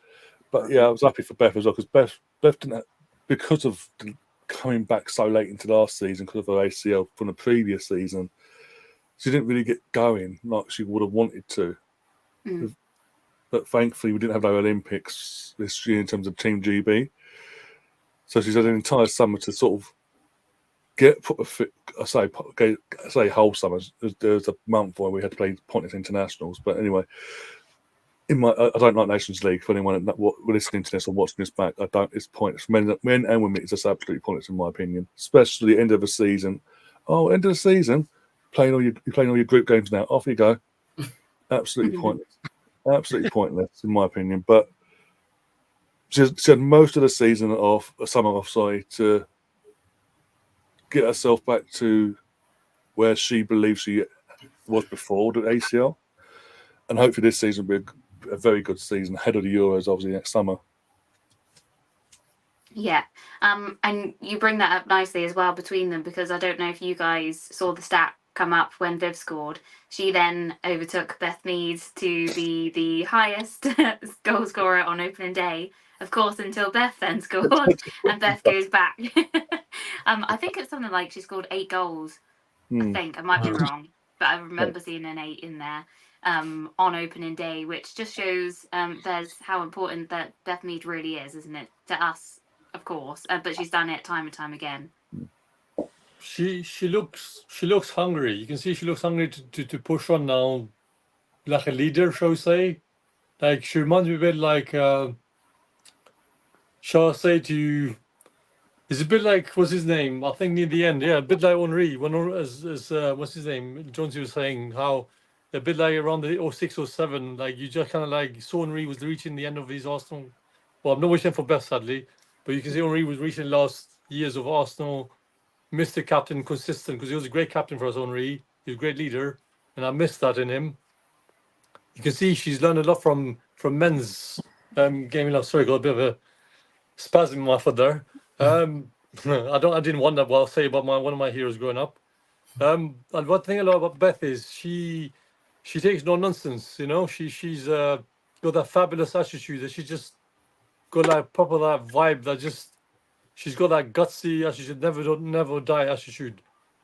but yeah, I was happy for Beth as well, because Beth didn't, because of coming back so late into last season because of her ACL from the previous season. She didn't really get going like she would have wanted to. But thankfully, we didn't have no Olympics this year in terms of Team GB. So she's had an entire summer to sort of I say whole summer. There's a month where we had to play pointless internationals. But anyway, I don't like Nations League. For anyone listening to this or watching this back, it's pointless. Men and women, it's just absolutely pointless in my opinion. Especially the end of the season. End of the season. You're playing all your group games now. Off you go. Absolutely pointless. Absolutely pointless, in my opinion. But she had most of the season off, summer off, to get herself back to where she believes she was before the ACL. And hopefully this season will be a very good season ahead of the Euros, obviously, next summer. Yeah, and you bring that up nicely as well between them, because I don't know if you guys saw the stat come up when Viv scored. She then overtook Beth Mead to be the highest goal scorer on opening day, of course, until Beth then scored, and Beth goes back. I think it's something like she scored 8 goals. I think I might be wrong, but I remember seeing an 8 in there on opening day, which just shows there's how important that Beth Mead really is, isn't it, to us? Of course, but she's done it time and time again. She looks hungry. You can see she looks hungry to push on now, like a leader, shall we say? Like she reminds me a bit like, shall I say to you? It's a bit like, what's his name? I think near the end, yeah, a bit like Henri. When as what's his name? Jonezy was saying how a bit like around the 06, 07, like you just kind of like saw Henri was reaching the end of his Arsenal. Well, I'm not wishing for Beth, sadly, but you can see Henri was reaching the last years of Arsenal. Mr. Captain, consistent, because he was a great captain for us, Henri. He was a great leader, and I missed that in him. You can see she's learned a lot from men's gaming. Sorry, got a bit of a spasm in my foot there. I didn't want that. What I'll say about one of my heroes growing up. And one thing I love about Beth is she takes no nonsense. You know, she's got that fabulous attitude. That she just got that proper that vibe. That just she's got that gutsy. She should never die attitude.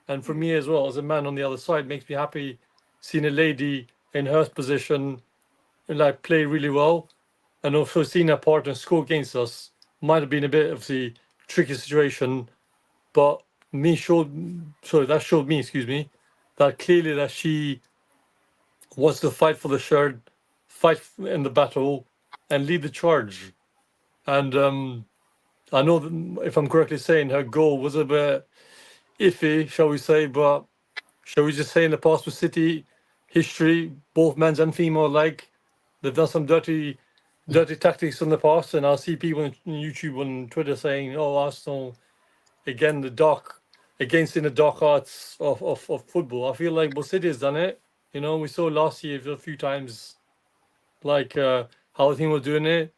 And for me as well, as a man on the other side, makes me happy seeing a lady in her position and like play really well, and also seeing her partner score against us. Might have been a bit of the tricky situation, but that showed me, that clearly that she wants to fight for the shirt, fight in the battle, and lead the charge. And I know that, if I'm correctly saying, her goal was a bit iffy, shall we say, but shall we just say in the past with City history, both men's and female alike, they've done some dirty tactics in the past, and I'll see people on YouTube and Twitter saying, "Oh, Arsenal again, in the dark arts of football." I feel like City has done it. You know, we saw last year a few times, like how the team was doing it.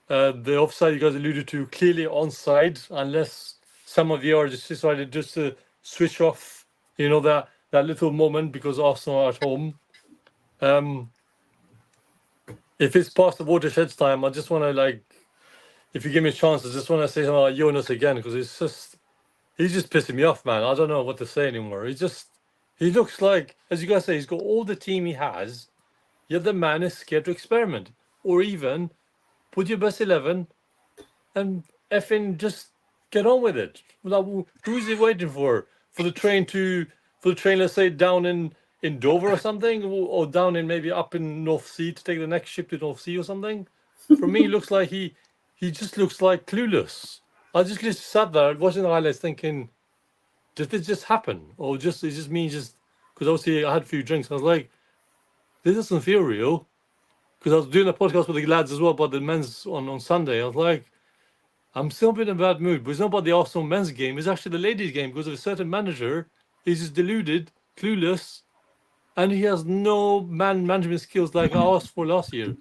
The offside you guys alluded to, clearly onside, unless some of you are just decided just to switch off. You know that little moment because Arsenal are at home. If it's past the watersheds time, I just want to, like, if you give me a chance, I just want to say something about Jonas again, because he's just pissing me off, man. I don't know what to say anymore. He looks like, as you guys say, he's got all the team he has, yet the man is scared to experiment, or even put your best 11 and effing just get on with it. Like, who is he waiting for? For the train, let's say, down in Dover or something, or down in maybe up in North Sea to take the next ship to North Sea or something. For me, it looks like he just looks like clueless. I just sat there watching the highlights thinking, did this just happen? Or it's just me, because obviously I had a few drinks. I was like, this doesn't feel real. Because I was doing a podcast with the lads as well about the men's on Sunday. I was like, I'm still a bit in a bad mood, but it's not about the Arsenal men's game. It's actually the ladies' game, because of a certain manager. He's just deluded, clueless, and he has no management skills like I asked for last year.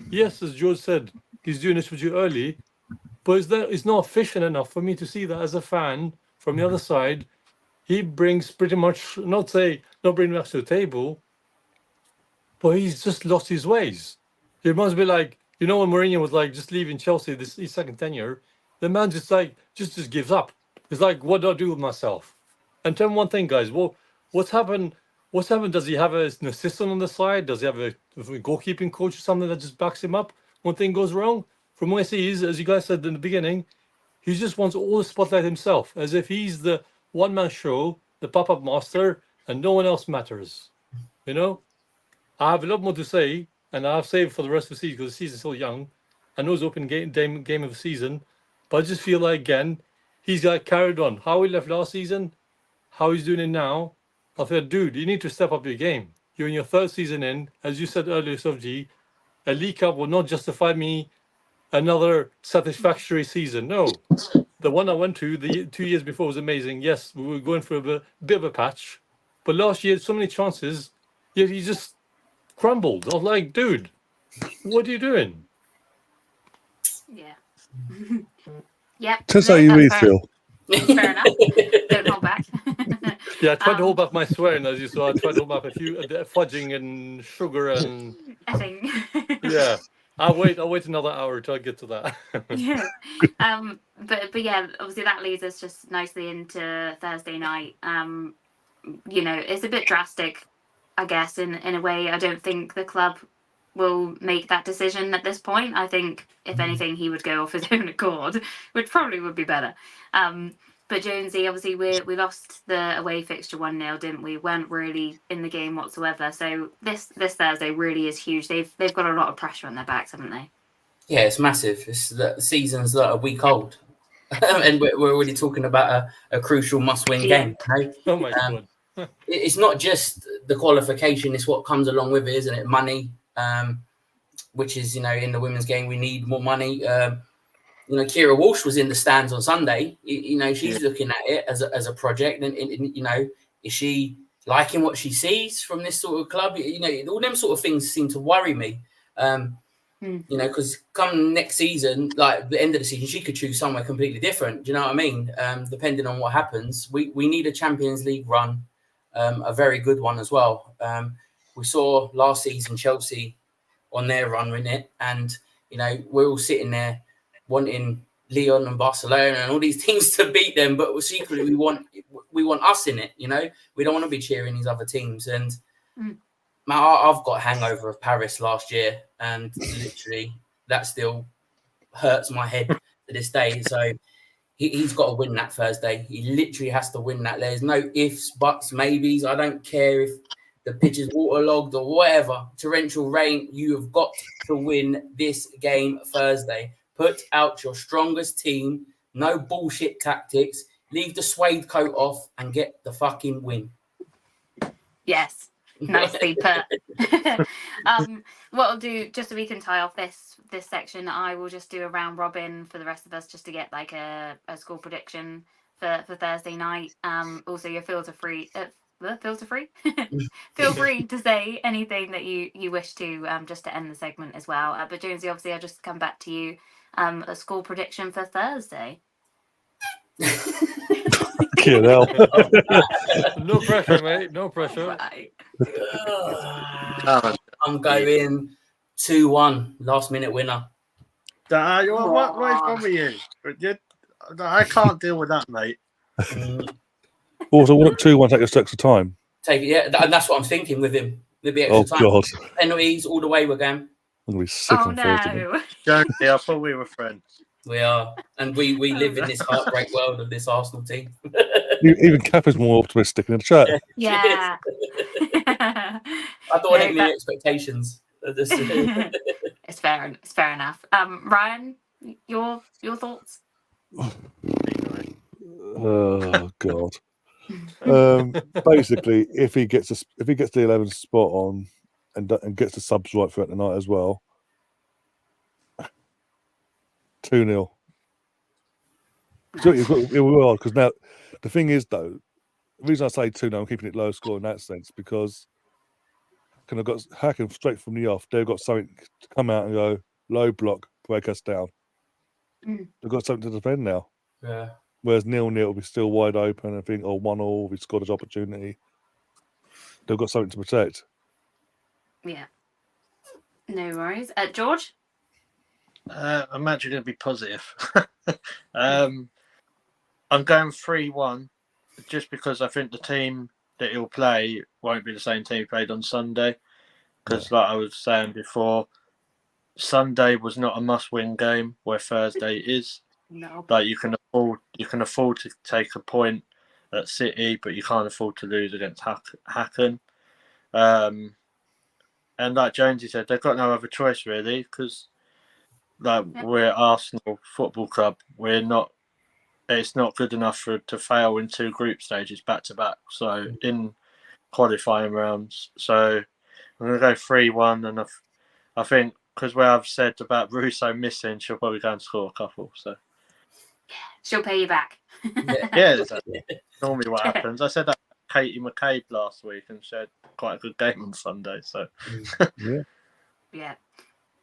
Yes, as George said, he's doing this with you early, but it's not efficient enough for me to see that as a fan from the other side. He brings pretty much, not bringing much to the table, but he's just lost his ways. It must be like, you know, when Mourinho was like just leaving Chelsea his second tenure, the man just gives up. It's like, what do I do with myself? And tell me one thing, guys. Well, what's happened? Does he have an assistant on the side? Does he have a goalkeeping coach or something that just backs him up? One thing goes wrong. From what I see, as you guys said in the beginning, he just wants all the spotlight himself, as if he's the one-man show, the pop-up master, and no one else matters. You know? I have a lot more to say, and I've saved for the rest of the season because the season's still young. I know it's open game of the season, but I just feel like, again, he's got carried on. How he left last season, how he's doing it now. I said, dude, you need to step up your game. You're in your third season in. As you said earlier, Sovji, a League Cup will not justify me another satisfactory season. No. The one I went to the 2 years before was amazing. Yes, we were going through a bit of a patch, but last year so many chances, yet he just crumbled. I was like, dude, what are you doing? Yeah. Yep. Just No, how you that's really fair. feel. Fair enough. Don't hold back. Yeah, I tried to hold back my swearing, as you saw. I tried to hold back a few fudging and sugar and Effing. yeah. I'll wait another hour till I get to that. Yeah. But yeah, obviously that leads us just nicely into Thursday night. It's a bit drastic, I guess, in a way. I don't think the club will make that decision at this point. I think if anything, he would go off his own accord, which probably would be better. But Jonesy, obviously, we lost the away fixture 1-0, didn't we? Weren't really in the game whatsoever. So this Thursday really is huge. They've got a lot of pressure on their backs, haven't they? Yeah, it's massive. It's the season's a week old, and we're already talking about a crucial must-win game. Right? Oh my God. It's not just the qualification; it's what comes along with it, isn't it? Money, which is in the women's game we need more money. Kira Walsh was in the stands on Sunday. She's looking at it as a project, and is she liking what she sees from this sort of club? All them sort of things seem to worry me. Because come next season, like the end of the season, she could choose somewhere completely different. Do you know what I mean? Depending on what happens, we need a Champions League run, a very good one as well. We saw last season Chelsea on their run in it, and we're all sitting there wanting Lyon and Barcelona and all these teams to beat them, but secretly we want us in it. We don't want to be cheering these other teams. And I've got a hangover of Paris last year, and literally that still hurts my head to this day. So he's got to win that Thursday. He literally has to win that. There's no ifs, buts, maybes. I don't care if the pitch is waterlogged or whatever, torrential rain. You have got to win this game Thursday. Put out your strongest team. No bullshit tactics. Leave the suede coat off and get the fucking win. Yes. Nicely put. What I'll do, just so we can tie off this section, I will just do a round robin for the rest of us, just to get like a score prediction for Thursday night. Also, you're feel free to say anything that you wish to, just to end the segment as well. But Jonesy, obviously, I'll just come back to you. A score prediction for Thursday. Hell. No pressure, mate. No pressure. Right. I'm going 2-1, last minute winner. What is wrong with you? I can't deal with that, mate. Also, what 2-1 take us extra time? Take it, yeah, and that's what I'm thinking with him. There'll be extra time. God. Penalties all the way we're going. I'm going to be sick on Thursday. No. Jonesy, I thought we were friends. We are. And we live in this heartbreak world of this Arsenal team. Even Cap is more optimistic in the chat. Yeah. I don't want any expectations. It's fair enough. Ryan, your thoughts? Oh God. Basically, if he gets the 11 spot on and gets the subs right throughout the night as well, 2-0. So it will, because now the thing is though, the reason I say 2-0, I'm keeping it low score in that sense, because kind of got hacking straight from the off. They've got something to come out and go low block, break us down. They've got something to defend now. Yeah. Whereas 0-0 will be still wide open and think, 1-0, we scored an opportunity. They've got something to protect. Yeah. No worries. George? I'm actually going to be positive. I'm going 3-1 just because I think the team that he'll play won't be the same team he played on Sunday. Because like I was saying before, Sunday was not a must-win game where Thursday is. No. Like you can afford to take a point at City, but you can't afford to lose against Hacken. And like Jonesy said, they've got no other choice really, because we're Arsenal Football Club. It's not good enough to fail in 2 group stages back to back. So in qualifying rounds, so I'm going to go 3-1, and I think because where I've said about Russo missing, she'll probably go and score a couple. So She'll pay you back. Yeah, that's normally what happens. I said that to Katie McCabe last week, and she had quite a good game on Sunday. So Yeah. Yeah.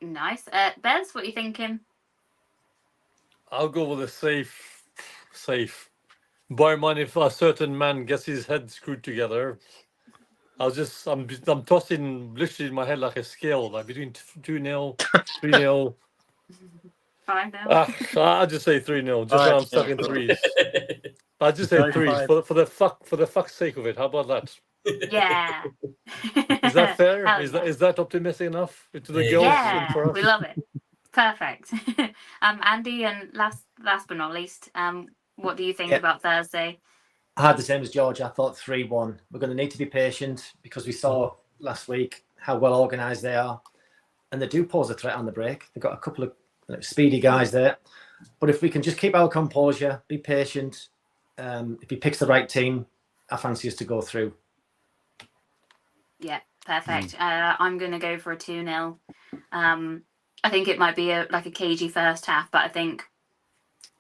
Nice. Bez, what are you thinking? I'll go with a safe. Bear in mind, if a certain man gets his head screwed together, I'm tossing literally in my head like a scale, like between 2-0, 3-0. 5-0. I'll just say 3-0, just so I'm stuck in threes. I'll just say Go threes for the fuck's sake of it. How about that? Yeah. Is that fair? Hell Is yeah. that optimistic enough to the Yeah. girls and Yeah, for us? we love it. Perfect. Andy, and last but not least, what do you think Yeah. about Thursday? I had the same as George. I thought 3-1. We're going to need to be patient because we saw last week how well organised they are. And they do pose a threat on the break. They've got a couple of speedy guys there. But if we can just keep our composure, be patient, if he picks the right team, I fancy us to go through. Yeah, perfect. I'm going to go for a 2-0. I think it might be a cagey first half, but I think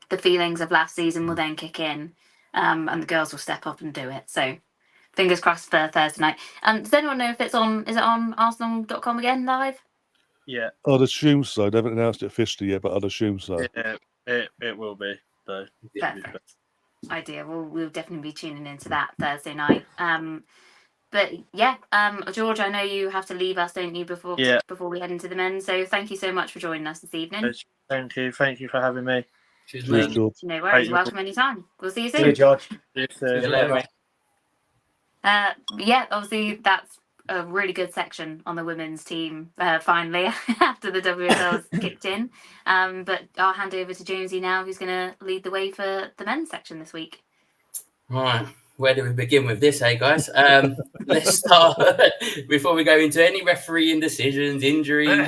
the feelings of last season will then kick in, and the girls will step up and do it. So fingers crossed for Thursday night. Does anyone know if is it on Arsenal.com again live? yeah, I'd assume so. They haven't announced it officially yet, but I'd assume so. yeah, it will be. So Perfect. Idea. We'll definitely be tuning into that Thursday night. But yeah, George, I know you have to leave us, don't you, before we head into the men. So thank you so much for joining us this evening. Thank you for having me. Cheers, Cheers, mate. George. No worries. Hey, Welcome anytime. We'll see you See you, soon. George. See you later, mate. Yeah, obviously that's a really good section on the women's team finally after the WSL's kicked in. But I'll hand over to Jonezy now, who's going to lead the way for the men's section this week. Right, where do we begin with this, guys? Let's start before we go into any refereeing decisions, injuries,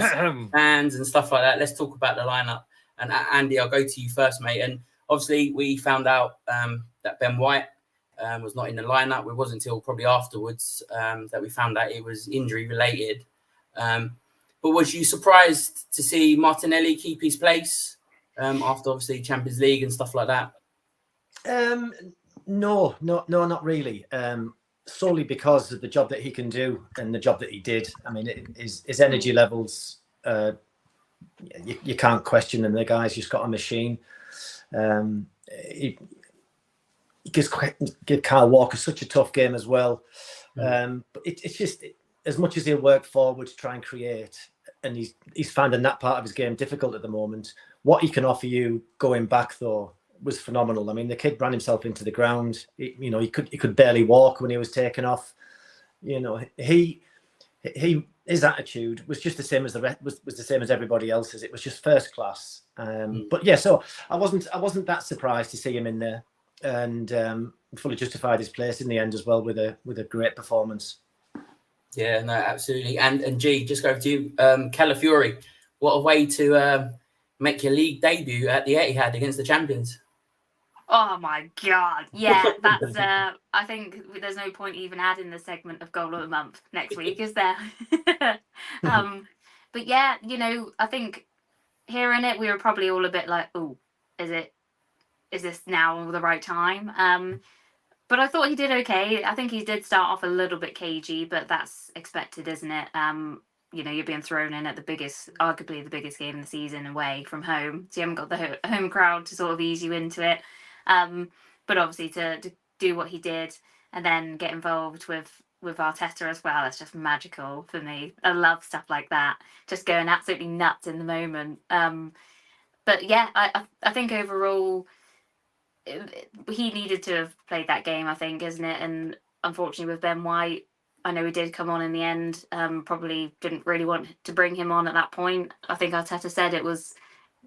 fans, and stuff like that. Let's talk about the lineup. And Andy, I'll go to you first, mate. And obviously, we found out that Ben White was not in the lineup. It wasn't until probably afterwards that we found out it was injury related. But was you surprised to see Martinelli keep his place after obviously Champions League and stuff like that? No, not really. Solely because of the job that he can do and the job that he did. I mean, his energy levels, you can't question them. The guy's just got a machine. He gives Kyle Walker such a tough game as well. But it's just, as much as he'll work forward to try and create, and he's finding that part of his game difficult at the moment. What he can offer you going back, though, was phenomenal. I mean, the kid ran himself into the ground. He could barely walk when he was taken off. His attitude was just the same as was the same as everybody else's. It was just first class. But yeah, so I wasn't that surprised to see him in there, and fully justified his place in the end as well with a great performance. Yeah, no, absolutely. And G, just go to you, Calafiori. What a way to make your league debut at the Etihad against the champions. Oh my God. Yeah, that's I think there's no point even adding the segment of goal of the month next week, is there? But yeah, I think hearing it, we were probably all a bit like, oh, is this now the right time? But I thought he did okay. I think he did start off a little bit cagey, but that's expected, isn't it? You're being thrown in at arguably the biggest game of the season away from home. So you haven't got the home crowd to sort of ease you into it. But obviously to do what he did and then get involved with Arteta as well, it's just magical for me. I love stuff like that, just going absolutely nuts in the moment. But yeah, I think overall he needed to have played that game, I think, isn't it? And unfortunately with Ben White, I know he did come on in the end, probably didn't really want to bring him on at that point. I think Arteta said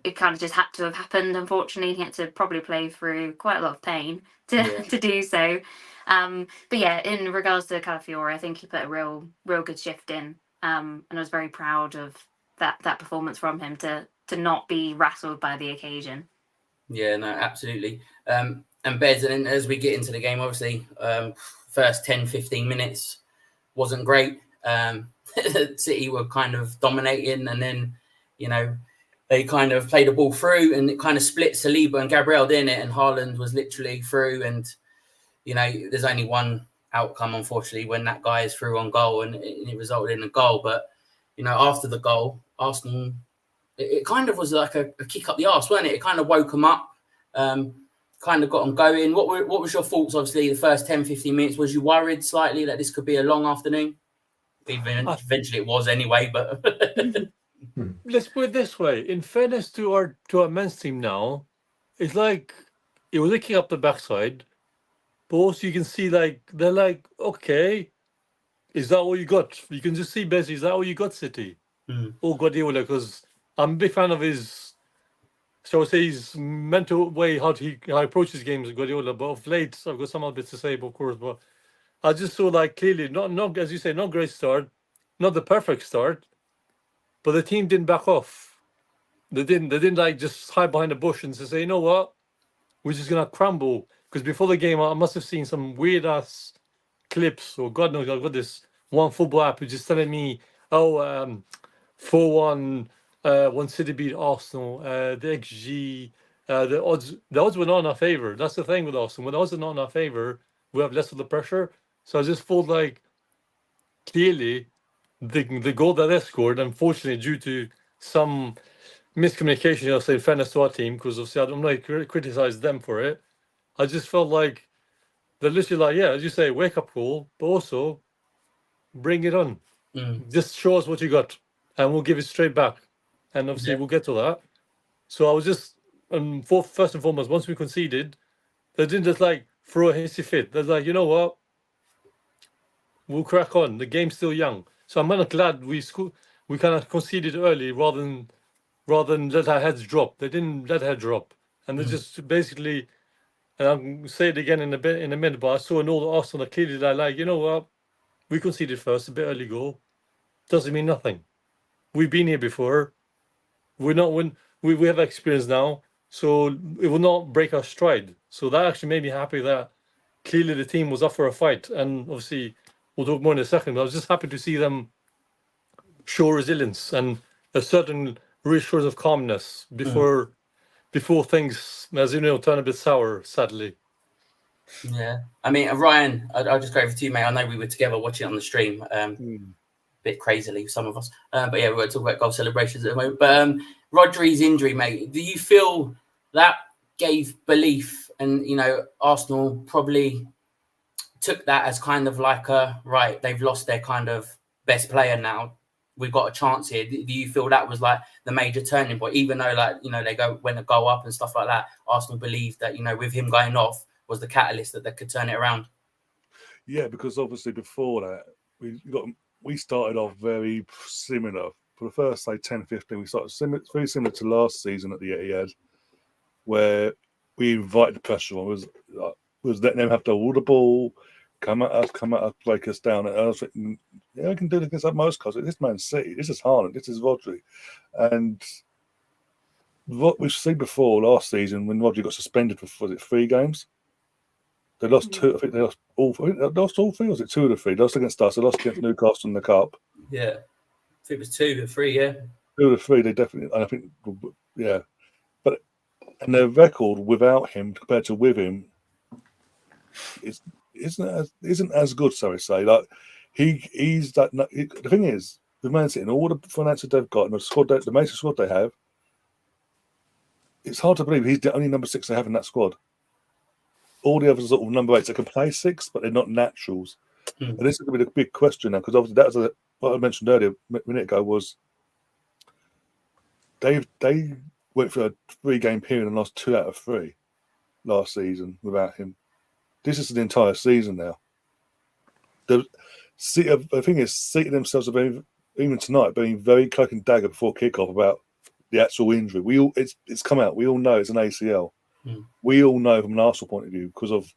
it kind of just had to have happened, unfortunately. He had to probably play through quite a lot of pain to do so. But yeah, in regards to Calafiori, I think he put a real good shift in. And I was very proud of that performance from him to not be rattled by the occasion. Yeah, no, absolutely. And Bez, and as we get into the game, obviously, first 10-15 minutes wasn't great. City were kind of dominating, and then, they kind of played the ball through, and it kind of split Saliba and Gabriel, didn't it? And Haaland was literally through, and there's only one outcome, unfortunately, when that guy is through on goal, and it resulted in a goal. But after the goal, Arsenal, it kind of was like a kick up the arse, wasn't it? It kind of woke them up, kind of got them going. What was your thoughts? Obviously, the first 10-15 minutes, was you worried slightly that this could be a long afternoon? Eventually, it was anyway. But let's put it this way: in fairness to our men's team now, it's like it was a kick up the backside. But also you can see they're like, okay, is that all you got? You can just see basically, is that all you got, City? Or Guardiola? Because I'm a big fan of his, shall I say, his mental way, how he approaches games with Guardiola. But of late, I've got some other bits to say, of course. But I just saw clearly, not as you say, not great start, not the perfect start, but the team didn't back off. They didn't just hide behind the bush and say, you know what, we're just gonna crumble. Because before the game, I must have seen some weird ass clips, or God knows, I've got this one football app which is telling me, 4-1, one City beat Arsenal, the XG, the odds were not in our favour. That's the thing with Arsenal. When the odds are not in our favour, we have less of the pressure. So I just felt clearly the goal that they scored, unfortunately, due to some miscommunication, I'll say, fairness to our team, because obviously I don't like criticise them for it. I just felt like they're literally as you say, wake up call, but also bring it on. Just show us what you got, and we'll give it straight back. And obviously we'll get to that. So I was just, first and foremost, once we conceded, they didn't just throw a hissy fit. They're like, you know what, we'll crack on. The game's still young. So I'm kind of glad we kind of conceded early rather than let our heads drop. They didn't let their head drop, and they just basically. And I'll say it again in a minute, but I saw in all the Arsenal that clearly you know what, we conceded first, a bit early goal. Doesn't mean nothing. We've been here before. We have experience now, so it will not break our stride. So that actually made me happy that clearly the team was up for a fight. And obviously, we'll talk more in a second, but I was just happy to see them show resilience and a certain reassurance of calmness before things, as you know, turn a bit sour, sadly. Yeah. I mean, Ryan, I'll just go over to you, mate. I know we were together watching it on the stream, bit crazily, some of us. But yeah, we're going to talk about goal celebrations at the moment. But Rodri's injury, mate, do you feel that gave belief? And, Arsenal probably took that as kind of right, they've lost their kind of best player now. We've got a chance here. Do you feel that was the major turning point? Even though they went a goal up and stuff like that, Arsenal believed that with him going off was the catalyst that they could turn it around. Yeah, because obviously before that we started off very similar. For the first 10-15, we started very similar to last season at the Etihad, where we invited the pressure on. Was letting them have to hold the ball, come at us, break us down. And I was thinking, I can do this against most cars. This man's City, this is Haaland, this is Rodri. And what we've seen before last season, when Rodri got suspended for 3 games, they lost 2. I think they lost all 3. They lost all 3, or was it 2 of the 3? They lost against us. They lost against Newcastle in the Cup. Yeah, I think it was 2 or 3. Yeah, 2 of the 3. They definitely. I think, and their record without him compared to with him isn't as good. So I say, he's that. The thing is, with Man City and all the finances they've got and the major squad they have, it's hard to believe he's the only number 6 they have in that squad. All the others are sort of number 8s that can play 6, but they're not naturals. And this is going to be the big question now, because obviously that was what I mentioned earlier a minute ago was they went through a 3-game period and lost 2 out of 3 last season without him. This is the entire season now. The thing is, City themselves have been, even tonight, being very cloak and dagger before kickoff about the actual injury. It's come out. We all know it's an ACL. We all know from an Arsenal point of view, because of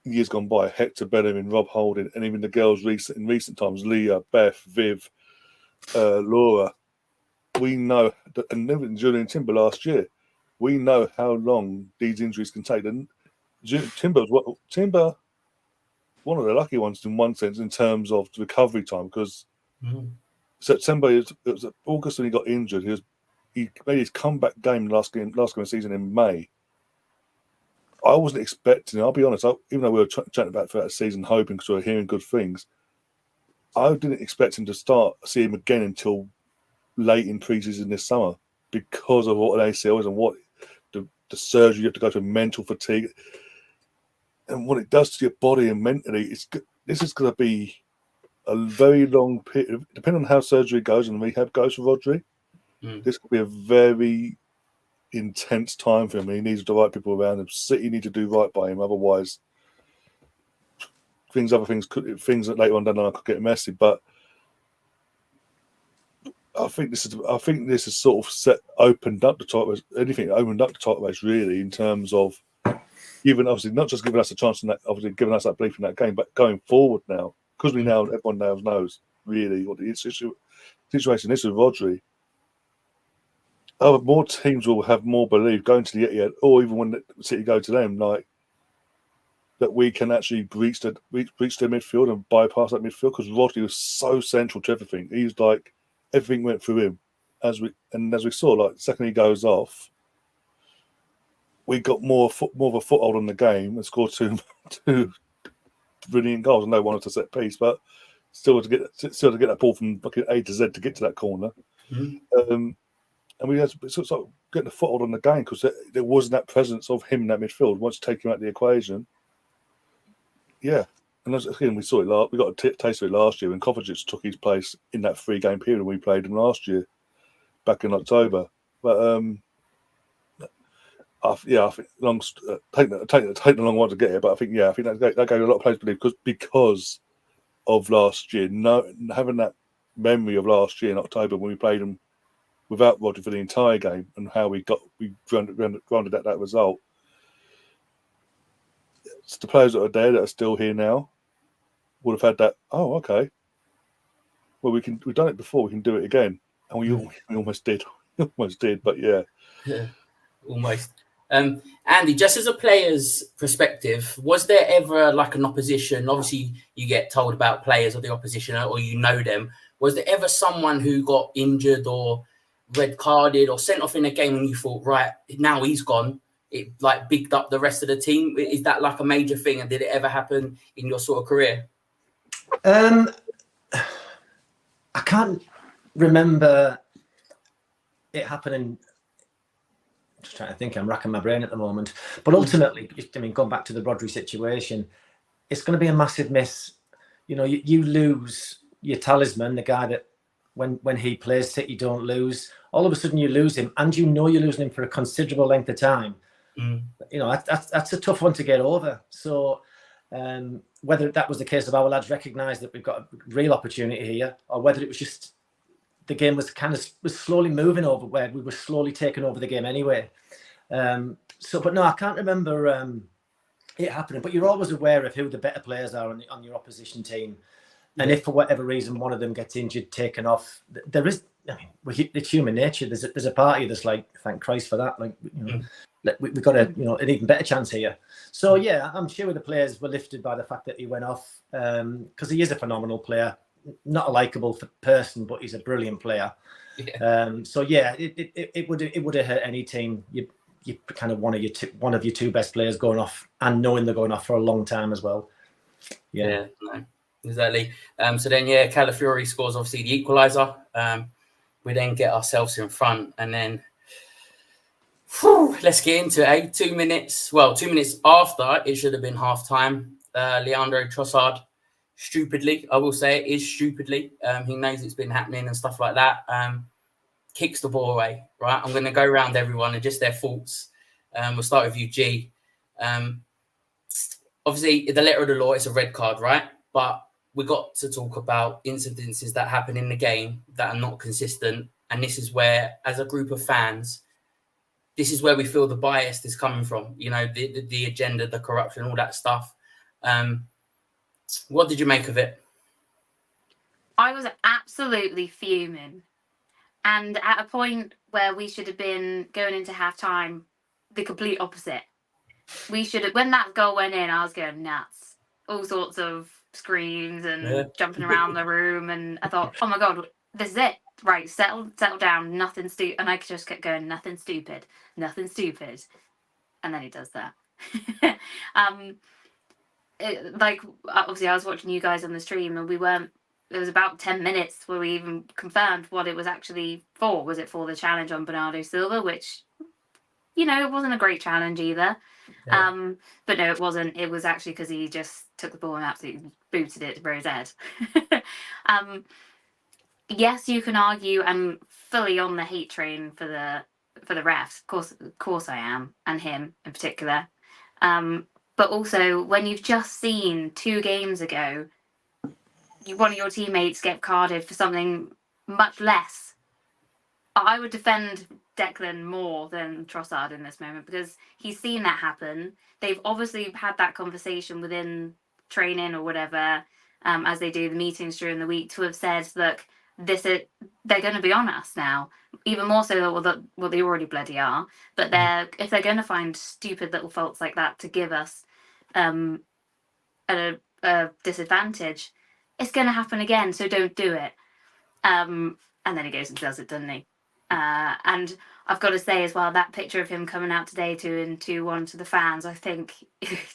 years gone by, Hector Bellerin, Rob Holding, and even the girls in recent times, Leah, Beth, Viv, Laura. We know that, and even Julian Timber last year, we know how long these injuries can take. And Timber, one of the lucky ones in one sense in terms of the recovery time, because September, it was August when he got injured. he made his comeback game last game of the season in May. I wasn't expecting. I'll be honest. Even though we were chatting about it throughout the season, hoping because we were hearing good things, I didn't expect him to see him again until late in pre-season this summer because of what an ACL is and what the surgery you have to go through, mental fatigue, and what it does to your body and mentally. This is going to be a very long period, depending on how surgery goes and rehab goes for Rodri. This could be a very intense time for him. He needs the right people around him. City need to do right by him, otherwise, things that later on down the line could get messy. But I think this is sort of opened up the title race. Anything opened up the title race really, in terms of obviously not just giving us a chance in that, obviously giving us that belief in that game, but going forward now, because everyone now knows really what the situation is with Rodri. More teams will have more belief going to the Etihad, or even when the City go to them, like that we can actually breach their midfield and bypass that midfield, because Rodri was so central to everything. He's like everything went through him, as we saw. Like the second he goes off, we got more of a foothold on the game and scored two brilliant goals. I know one was a set piece, but still to get that ball from fucking A to Z to get to that corner. And we had to sort of get the foothold on the game because there wasn't that presence of him in that midfield. Once you take him out of the equation, yeah. And again, we saw it. We got a taste of it last year when Kovacic took his place in that 3-game period when we played him last year, back in October. But I think taking a long while to get here. But I think that gave a lot of players belief because of last year. Having that memory of last year in October when we played him without Rodri for the entire game, and how we grounded that result. It's the players that are there that are still here now would have had that. Oh, okay. Well, we've done it before. We can do it again, and we almost did. But yeah, almost. Andy, just as a player's perspective, was there ever like an opposition? Obviously, you get told about players of the opposition, or you know them. Was there ever someone who got injured or red carded or sent off in a game and you thought, right, now he's gone, it like bigged up the rest of the team? Is that like a major thing, and did it ever happen in your sort of career? I can't remember it happening. I'm just trying to think. I'm racking my brain at the moment. But ultimately, I mean, going back to the Rodri situation, it's going to be a massive miss. You know, you lose your talisman, the guy that when he plays City, you don't lose. All of a sudden, you lose him, and you know you're losing him for a considerable length of time. You know, that's a tough one to get over. So whether that was the case of our lads recognised that we've got a real opportunity here, or whether it was just the game was slowly moving over, where we were slowly taking over the game anyway. But no, I can't remember it happening. But you're always aware of who the better players are on your opposition team. And if for whatever reason one of them gets injured, taken off, there is. I mean, it's human nature. There's a party that's like, thank Christ for that. Like, you know, we've got an even better chance here. So yeah, I'm sure the players were lifted by the fact that he went off, because he is a phenomenal player, not a likable person, but he's a brilliant player. So yeah, it would have hurt any team. You kind of one of your two best players going off, and knowing they're going off for a long time as well. No, exactly. So then, Calafiori scores obviously the equaliser. We then get ourselves in front, and then let's get into it. 2 minutes. Well, 2 minutes after it should have been half time. Leandro Trossard, stupidly, I will say it is stupidly. He knows it's been happening and stuff like that. Kicks the ball away. Right, I'm going to go around everyone and just their thoughts. We'll start with you, G. Obviously, the letter of the law, it's a red card, right? But we got to talk about incidences that happen in the game that are not consistent. And this is where, as a group of fans, this is where we feel the bias is coming from. You know, the agenda, the corruption, all that stuff. What did you make of it? I was absolutely fuming. And at a point where we should have been going into half-time, the complete opposite. We should have, when that goal went in, I was going nuts. All sorts of screams and jumping around the room, and I thought, oh my god, this is it. right, settle down, nothing stupid. And I just kept going, nothing stupid. And then he does that. Like, obviously, I was watching you guys on the stream, and it was about 10 minutes where we even confirmed what it was actually for. Was it for the challenge on Bernardo Silva, which, it wasn't a great challenge either. Yeah. But no, it wasn't. It was actually because he just took the ball and absolutely booted it to Bro's head. Yes, you can argue I'm fully on the hate train for the refs. Of course I am, and him in particular. But also, when you've just seen 2 games ago, one of your teammates get carded for something much less, I would defend Declan more than Trossard in this moment, because he's seen that happen. They've obviously had that conversation within training or whatever, as they do the meetings during the week, to have said, look, they're going to be on us now, even more so than what they already bloody are. But if they're going to find stupid little faults like that to give us a disadvantage, it's going to happen again. So don't do it. And then he goes and does it, doesn't he? And I've got to say as well, that picture of him coming out today 2-1 to the fans, I think,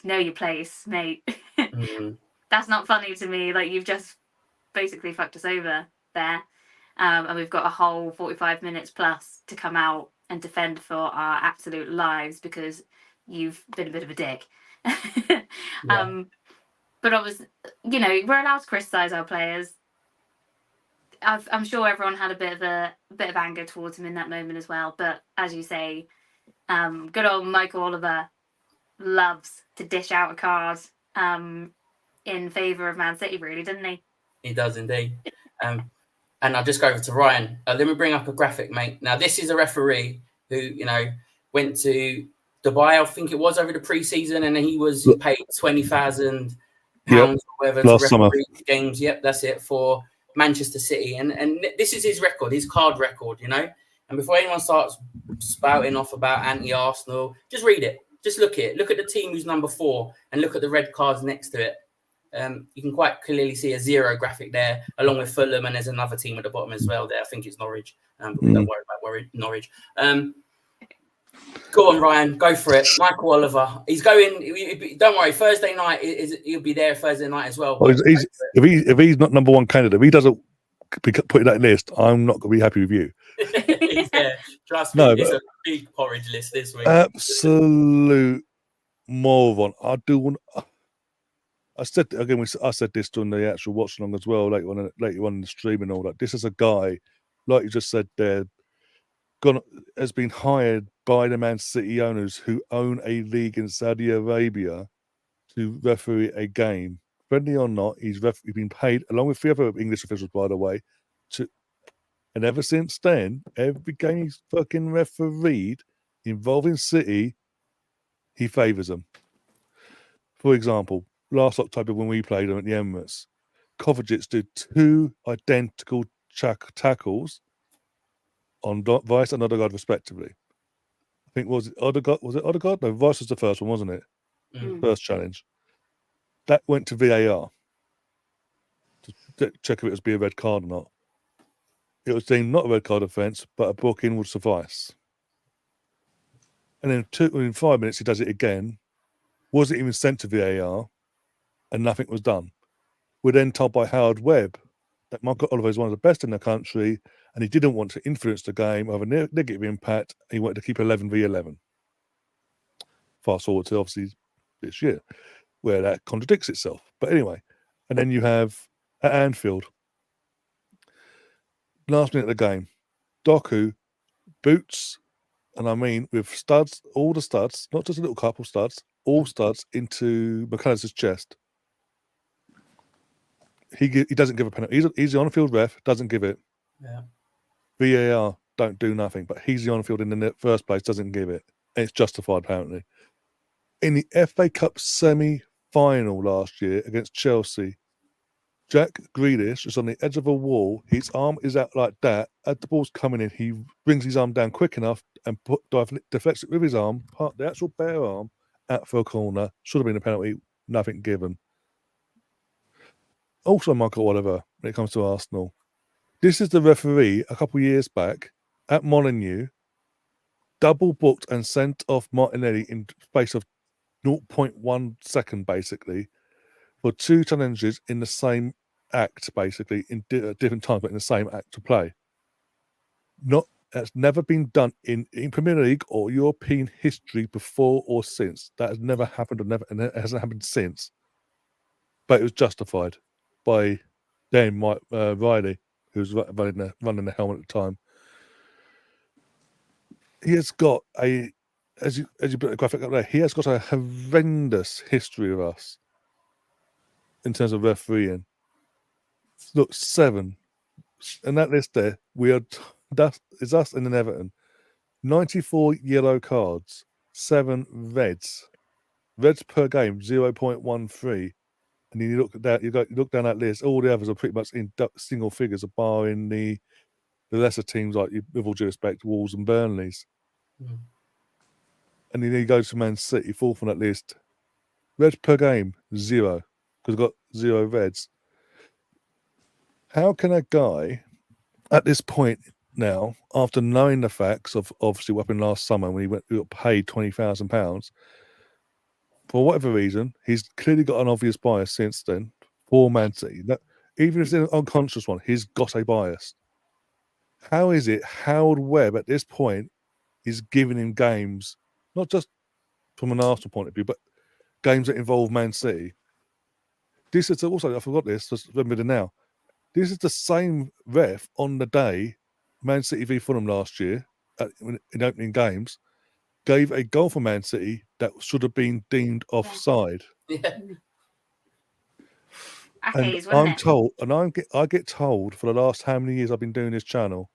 know your place, mate. That's not funny to me. Like, you've just basically fucked us over there. And we've got a whole 45 minutes plus to come out and defend for our absolute lives because you've been a bit of a dick. But I was, we're allowed to criticise our players. I'm sure everyone had a bit of anger towards him in that moment as well. But as you say, good old Michael Oliver loves to dish out a card in favour of Man City, really, doesn't he? He does indeed. And I'll just go over to Ryan. Let me bring up a graphic, mate. Now, this is a referee who, went to Dubai, I think it was, over the pre-season, and he was paid £20,000 or whatever to referee games. Yep, that's it, for Manchester City. And this is his record, his card record, And before anyone starts spouting off about anti-Arsenal, just read it. Just look at it. Look at the team who's number 4 and look at the red cards next to it. You can quite clearly see a 0 graphic there, along with Fulham, and there's another team at the bottom as well there. I think it's Norwich, but we don't worry about Norwich. Go on, Ryan, go for it. Michael Oliver, he's going. Don't worry, Thursday night he'll be there Thursday night as well. If he's not number 1 candidate, if he doesn't put in that list, I'm not going to be happy with you. Yeah, trust me, it's a big porridge list this week. Absolute moron. I said this during the actual watch along as well, later on in the stream and all that. This is a guy, like you just said there, has been hired by the Man City owners who own a league in Saudi Arabia to referee a game. Friendly or not, he's been paid, along with 3 other English officials, by the way, and ever since then, every game he's fucking refereed involving City, he favours them. For example, last October when we played them at the Emirates, Kovacic did 2 identical tackles on Vice and Odegaard respectively. I think was it Odegaard? No, Vice was the first one, wasn't it? First challenge. That went to VAR to check if it was be a red card or not. It was deemed not a red card offence, but a booking would suffice. And then in 5 minutes he does it again. Wasn't even sent to VAR, and nothing was done. We're then told by Howard Webb that Michael Oliver is one of the best in the country, and he didn't want to influence the game or have a negative impact. He wanted to keep 11v11. Fast forward to obviously this year, where that contradicts itself. But anyway, and then you have at Anfield, last minute of the game, Doku boots, and I mean with studs, all the studs, not just a little couple studs, all studs into McAllister's chest. He doesn't give a penalty. He's the on-field ref, doesn't give it. Yeah. VAR don't do nothing, but he's the on-field in the first place, doesn't give it. And it's justified, apparently. In the FA Cup semi-final last year against Chelsea, Jack Grealish is on the edge of a wall. His arm is out like that. As the ball's coming in, he brings his arm down quick enough and deflects it with his arm, the actual bare arm, out for a corner. Should have been a penalty, nothing given. Also, Michael Oliver, when it comes to Arsenal, This is the referee a couple of years back at Molineux, double booked and sent off Martinelli in space of 0.1 second, basically, for 2 challenges in the same act, basically, in different times, but in the same act to play. That's never been done in Premier League or European history before or since. That has never happened, and it hasn't happened since. But it was justified by then Mike Riley, who was running the helmet at the time. He has got as you put the graphic up there, he has got a horrendous history of us in terms of refereeing. Look, 7. And that list there, it's us and then Everton. 94 yellow cards, 7 reds. Reds per game, 0.13. And then you look down that list, all the others are pretty much in single figures, barring the lesser teams like, with all due respect, Wolves and Burnleys. Mm. And then you go to Man City, 4th on that list. Reds per game, 0, because got 0 reds. How can a guy at this point now, after knowing the facts of obviously what happened last summer when he got paid £20,000, for whatever reason, he's clearly got an obvious bias since then for Man City. Even if it's an unconscious one, he's got a bias. How is it Howard Webb at this point is giving him games, not just from an Arsenal point of view, but games that involve Man City? This is also, I forgot this, just remember now. This is the same ref on the day Man City v Fulham last year in opening games gave a goal for Man City that should have been deemed offside. Yeah. Hackers, And wasn't I'm it? told, and I get told for the last how many years I've been doing this channel,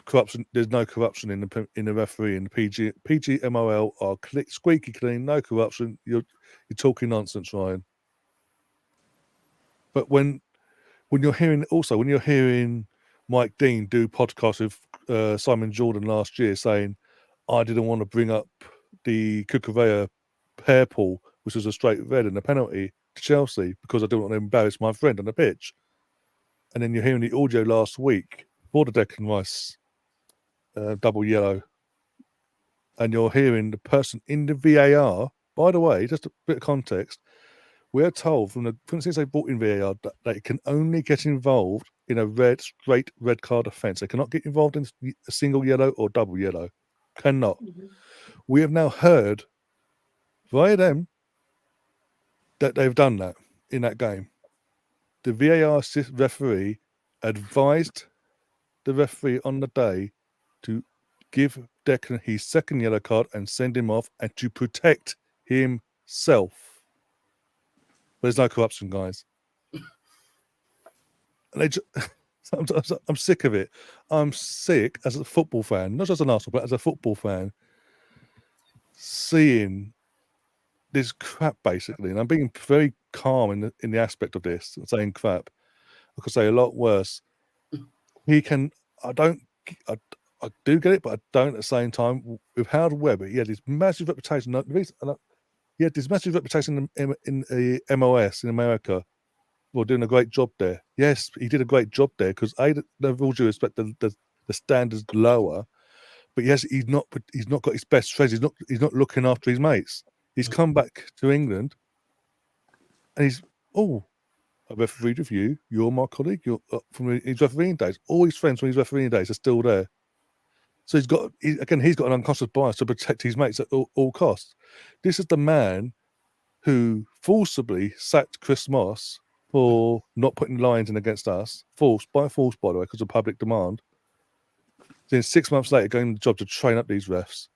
corruption. There's no corruption in the referee and the PGMOL are squeaky clean, no corruption. You're talking nonsense, Ryan. But when you're hearing Mike Dean do podcasts with Simon Jordan last year saying, I didn't want to bring up the Kukurea hair pull, which was a straight red and a penalty to Chelsea because I didn't want to embarrass my friend on the pitch. And then you're hearing the audio last week for the Declan Rice double yellow, and you're hearing the person in the VAR. By the way, just a bit of context, we're told since they brought in VAR that they can only get involved in a straight red card offence. They cannot get involved in a single yellow or double yellow. Cannot. Mm-hmm. We have now heard via them that they've done that in that game. The VAR referee advised the referee on the day to give Declan his second yellow card and send him off and to protect himself. There's no corruption, guys. And I'm sick of it. I'm sick as a football fan, not just an Arsenal, but as a football fan, seeing this crap basically. And I'm being very calm in the aspect of this, saying crap. I could say a lot worse. I do get it, but I don't at the same time. With Howard Webb, he had this massive reputation. He had this massive reputation in the MOS in America for doing a great job there. Yes, he did a great job there because, with all due respect, the standards lower. But yes, he's not got his best friends. He's not looking after his mates. He's come back to England, and I refereed with you. You're my colleague. You're from his refereeing days. All his friends from his refereeing days are still there. So he's got an unconscious bias to protect his mates at all costs. This is the man who forcibly sacked Chris Moss for not putting lines in against us. Forced, by the way, because of public demand. Then 6 months later, going the job to train up these refs.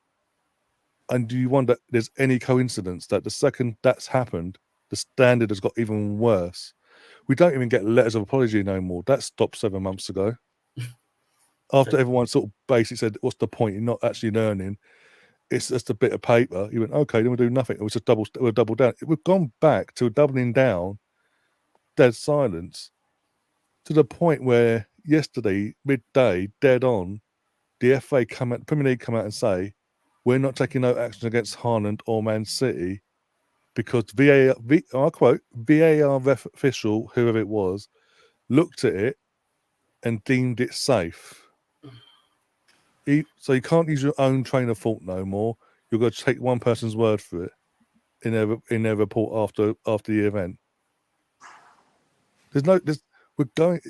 And do you wonder if there's any coincidence that the second that's happened, the standard has got even worse? We don't even get letters of apology no more. That stopped 7 months ago. After everyone sort of basically said, what's the point? You're not actually learning. It's just a bit of paper. You went, okay, then we'll do nothing. It was just double down. We've gone back to doubling down, dead silence, to the point where yesterday, midday, dead on, the Premier League come out and say, we're not taking no action against Haaland or Man City because I quote, VAR official, whoever it was, looked at it and deemed it safe. So you can't use your own train of thought no more. You're going to take one person's word for it in their report after the event. We're going.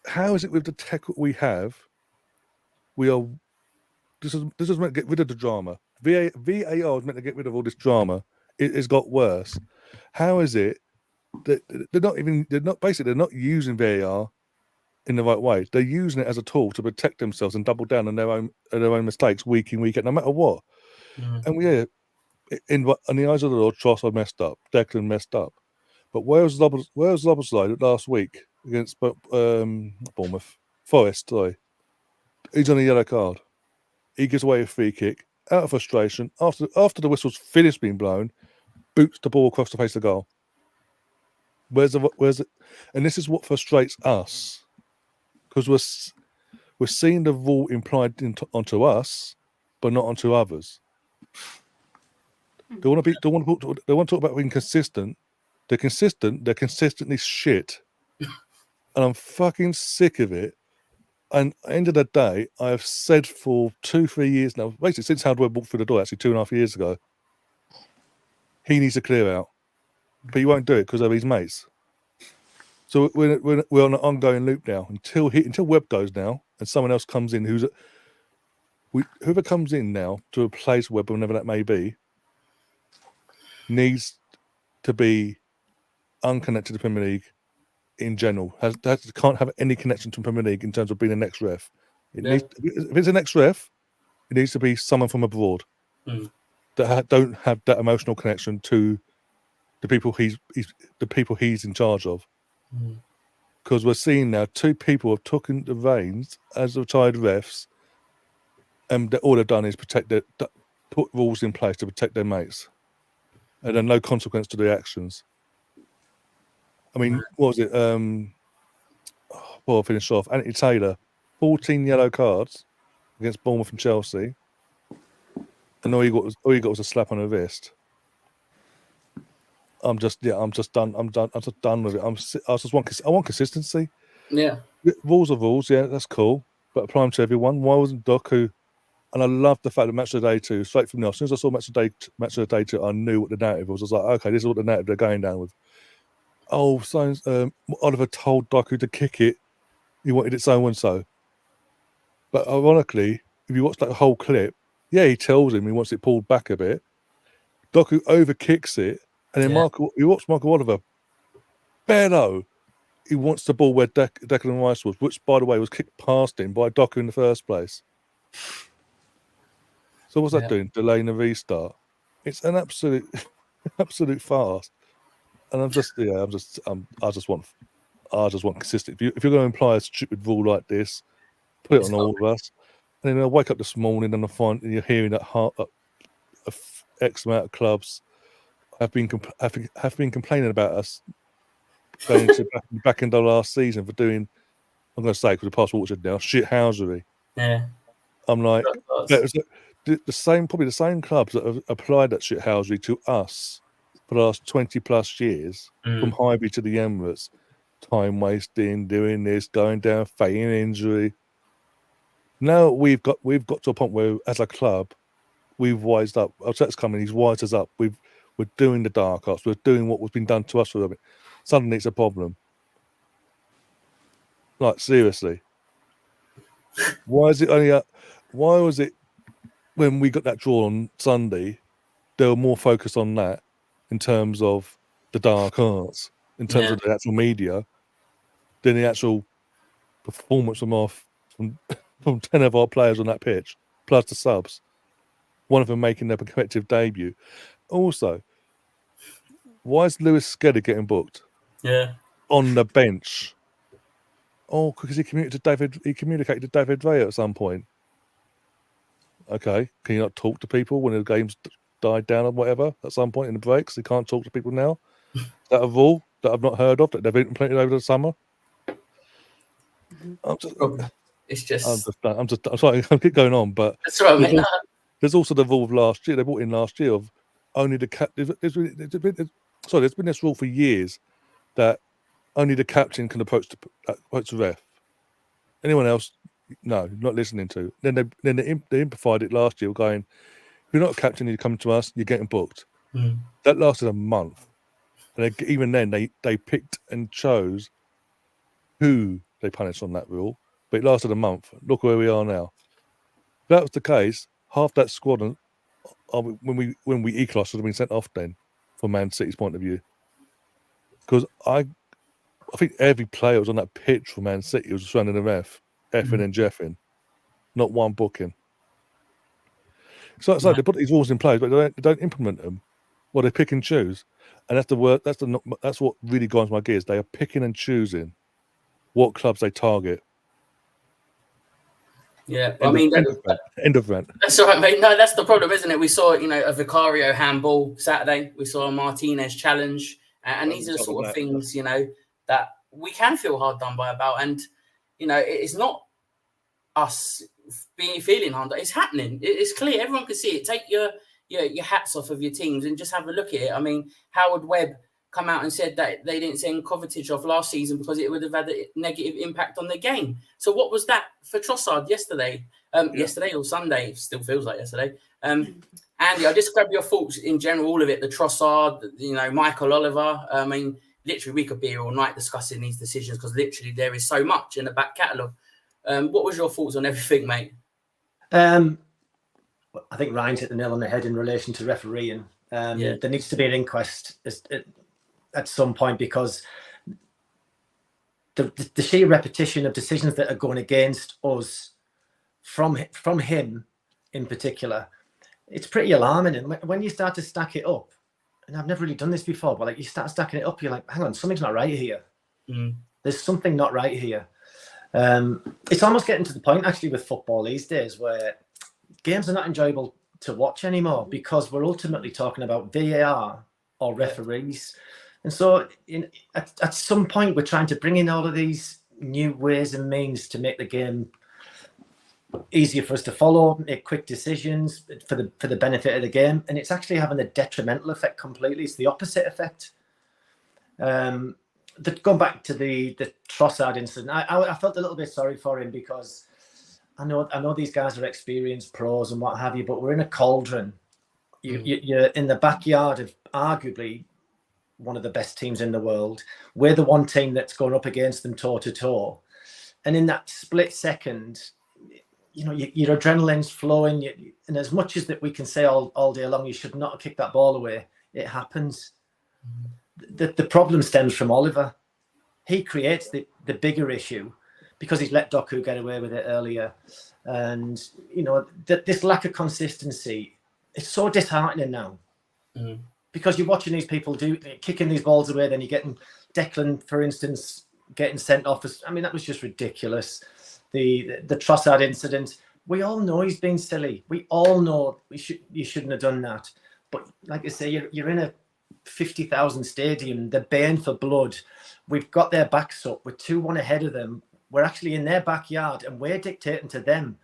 How is it with the tech we have? This is meant to get rid of the drama. VAR is meant to get rid of all this drama. It's got worse. How is it that they're not using VAR in the right way? They're using it as a tool to protect themselves and double down on their own mistakes week in, week out, no matter what. And in the eyes of the Lord, Trossard messed up, Declan messed up. But where's Loboside last week against Bournemouth? Forest, sorry. He's on a yellow card. He gives away a free kick out of frustration. After the whistle's finished being blown, boots the ball across the face of the goal. Where's it? And this is what frustrates us, because we're seeing the rule implied onto us, but not onto others. They want to talk about being consistent. They're consistent. They're consistently shit, and I'm fucking sick of it. And at the end of the day, I have said for 2-3 years now, basically since Howard walked through the door, actually 2.5 years ago, he needs to clear out, but he won't do it because of his mates. So we're on an ongoing loop now until Webb goes now, and someone else comes in whoever comes in now to replace Webb, whenever that may be, needs to be unconnected to the Premier League in general. Can't have any connection to the Premier League in terms of being an ex-ref. If it's an ex-ref, it needs to be someone from abroad that don't have that emotional connection to the people he's in charge of. Because we're seeing now 2 people have taken the reins as retired refs, and all they've done is put rules in place to protect their mates, and then no consequence to their actions. I mean, what was it? I'll finish off. Anthony Taylor, 14 yellow cards against Bournemouth and Chelsea, and all he got was a slap on the wrist. I'm just done. I'm just done with it. I want consistency. Yeah. Rules are rules. Yeah, that's cool. But apply them to everyone. Why wasn't Doku? And I love the fact that Match of the Day 2, straight from now, as soon as I saw Match of the Day 2, I knew what the narrative was. I was like, okay, this is what the narrative they're going down with. Oh, so Oliver told Doku to kick it. He wanted it so and so. But ironically, if you watch that whole clip, yeah, he tells him he wants it pulled back a bit. Doku overkicks it, and then you watch Michael Oliver bellow. He wants the ball where Declan Rice was, which, by the way, was kicked past him by Doku in the first place. So what's that doing? Delaying the restart. It's an absolute farce. And I just want consistent. If you're going to imply a stupid rule like this, put it on all of us. And then I wake up this morning and I find you're hearing that X amount of clubs have been complaining about us going to back into last season for doing. I'm going to say because the past Watershed now shithousery. Yeah. I'm like the same clubs that have applied that shithousery to us for the last 20 plus years, from Highbury to the Emirates, time wasting, doing this, going down, feigning injury. Now we've got to a point where, as a club, we've wised up. Arteta's coming, he's wised us up. We're doing the dark arts. We're doing what was been done to us for a bit. Suddenly, it's a problem. Like, seriously, why was it when we got that draw on Sunday? They were more focused on that in terms of the dark arts, in terms of the actual media, than the actual performance from 10 of our players on that pitch, plus the subs. One of them making their competitive debut. Also, why is Lewis Skedder getting booked? Yeah. On the bench. Oh, because he communicated to David Ray at some point. Okay, can you not talk to people when the game's died down or whatever at some point in the breaks? He can't talk to people now. Is that a rule that I've not heard of that they've implemented over the summer? I'm sorry, I keep going on, but that's right, mate. There's also the rule of last year. They brought in last year of only the there's been this rule for years that only the captain can approach the ref. Anyone else, no, not listening to. Then they implied it last year, going, if you're not a captain, you come to us, you're getting booked. Mm. That lasted a month. And even then, they picked and chose who they punished on that rule. But it lasted a month. Look where we are now. If that was the case, half that squad, when we equalised, would have been sent off then, from Man City's point of view. Because I think every player was on that pitch for Man City was surrounding the ref, effing and jeffing. Not one booking. So it's like they put these rules in place, but they don't implement them. Well, they pick and choose. And that's the word. That's what really grinds my gears. They are picking and choosing what clubs they target. Yeah, I mean, end of rant. That's all right, mate. No, that's the problem, isn't it? We saw, a Vicario handball Saturday. We saw a Martinez challenge, and these are the sort of things, that we can feel hard done by about. And it's not us feeling hard. It's happening. It's clear. Everyone can see it. Take your hats off of your teams and just have a look at it. I mean, Howard Webb come out and said that they didn't send Kovacic off last season because it would have had a negative impact on the game. So what was that for Trossard yesterday? Yesterday or Sunday? It still feels like yesterday. Andy, I just grab your thoughts in general, all of it. The Trossard, Michael Oliver. I mean, literally, we could be here all night discussing these decisions because literally there is so much in the back catalogue. What was your thoughts on everything, mate? I think Ryan's hit the nail on the head in relation to refereeing. There needs to be an inquest at some point because the sheer repetition of decisions that are going against us from him in particular, it's pretty alarming. And when you start to stack it up, and I've never really done this before, but you start stacking it up, you're like, hang on, something's not right here. There's something not right here. It's almost getting to the point actually with football these days where games are not enjoyable to watch anymore because we're ultimately talking about VAR or referees. And so at some point we're trying to bring in all of these new ways and means to make the game easier for us to follow, make quick decisions for the benefit of the game. And it's actually having a detrimental effect completely. It's the opposite effect. Going back to the Trossard incident, I felt a little bit sorry for him because I know these guys are experienced pros and what have you, but we're in a cauldron. You're in the backyard of arguably one of the best teams in the world. We're the one team that's going up against them toe to toe, and in that split second, your adrenaline's flowing. And as much as that we can say all day long, you should not have kicked that ball away. It happens. The problem stems from Oliver. He creates the bigger issue because he's let Doku get away with it earlier. And, this lack of consistency, it's so disheartening now. Because you're watching these people kicking these balls away, then you're getting Declan, for instance, getting sent off. That was just ridiculous. The Trossard incident, we all know he's been silly. We all know you shouldn't have done that. But like I say, you're in a 50,000 stadium. They're baying for blood. We've got their backs up. We're 2-1 ahead of them. We're actually in their backyard, and we're dictating to them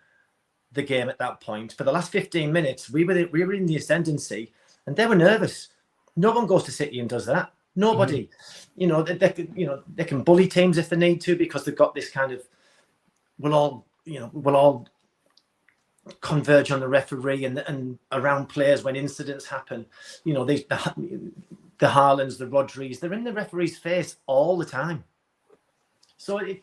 the game at that point. For the last 15 minutes, we were in the ascendancy, and they were nervous. No one goes to City and does that. Nobody. They can bully teams if they need to because they've got this kind of we'll all converge on the referee and around players when incidents happen. The Haalands, the Rodris, they're in the referee's face all the time. So I've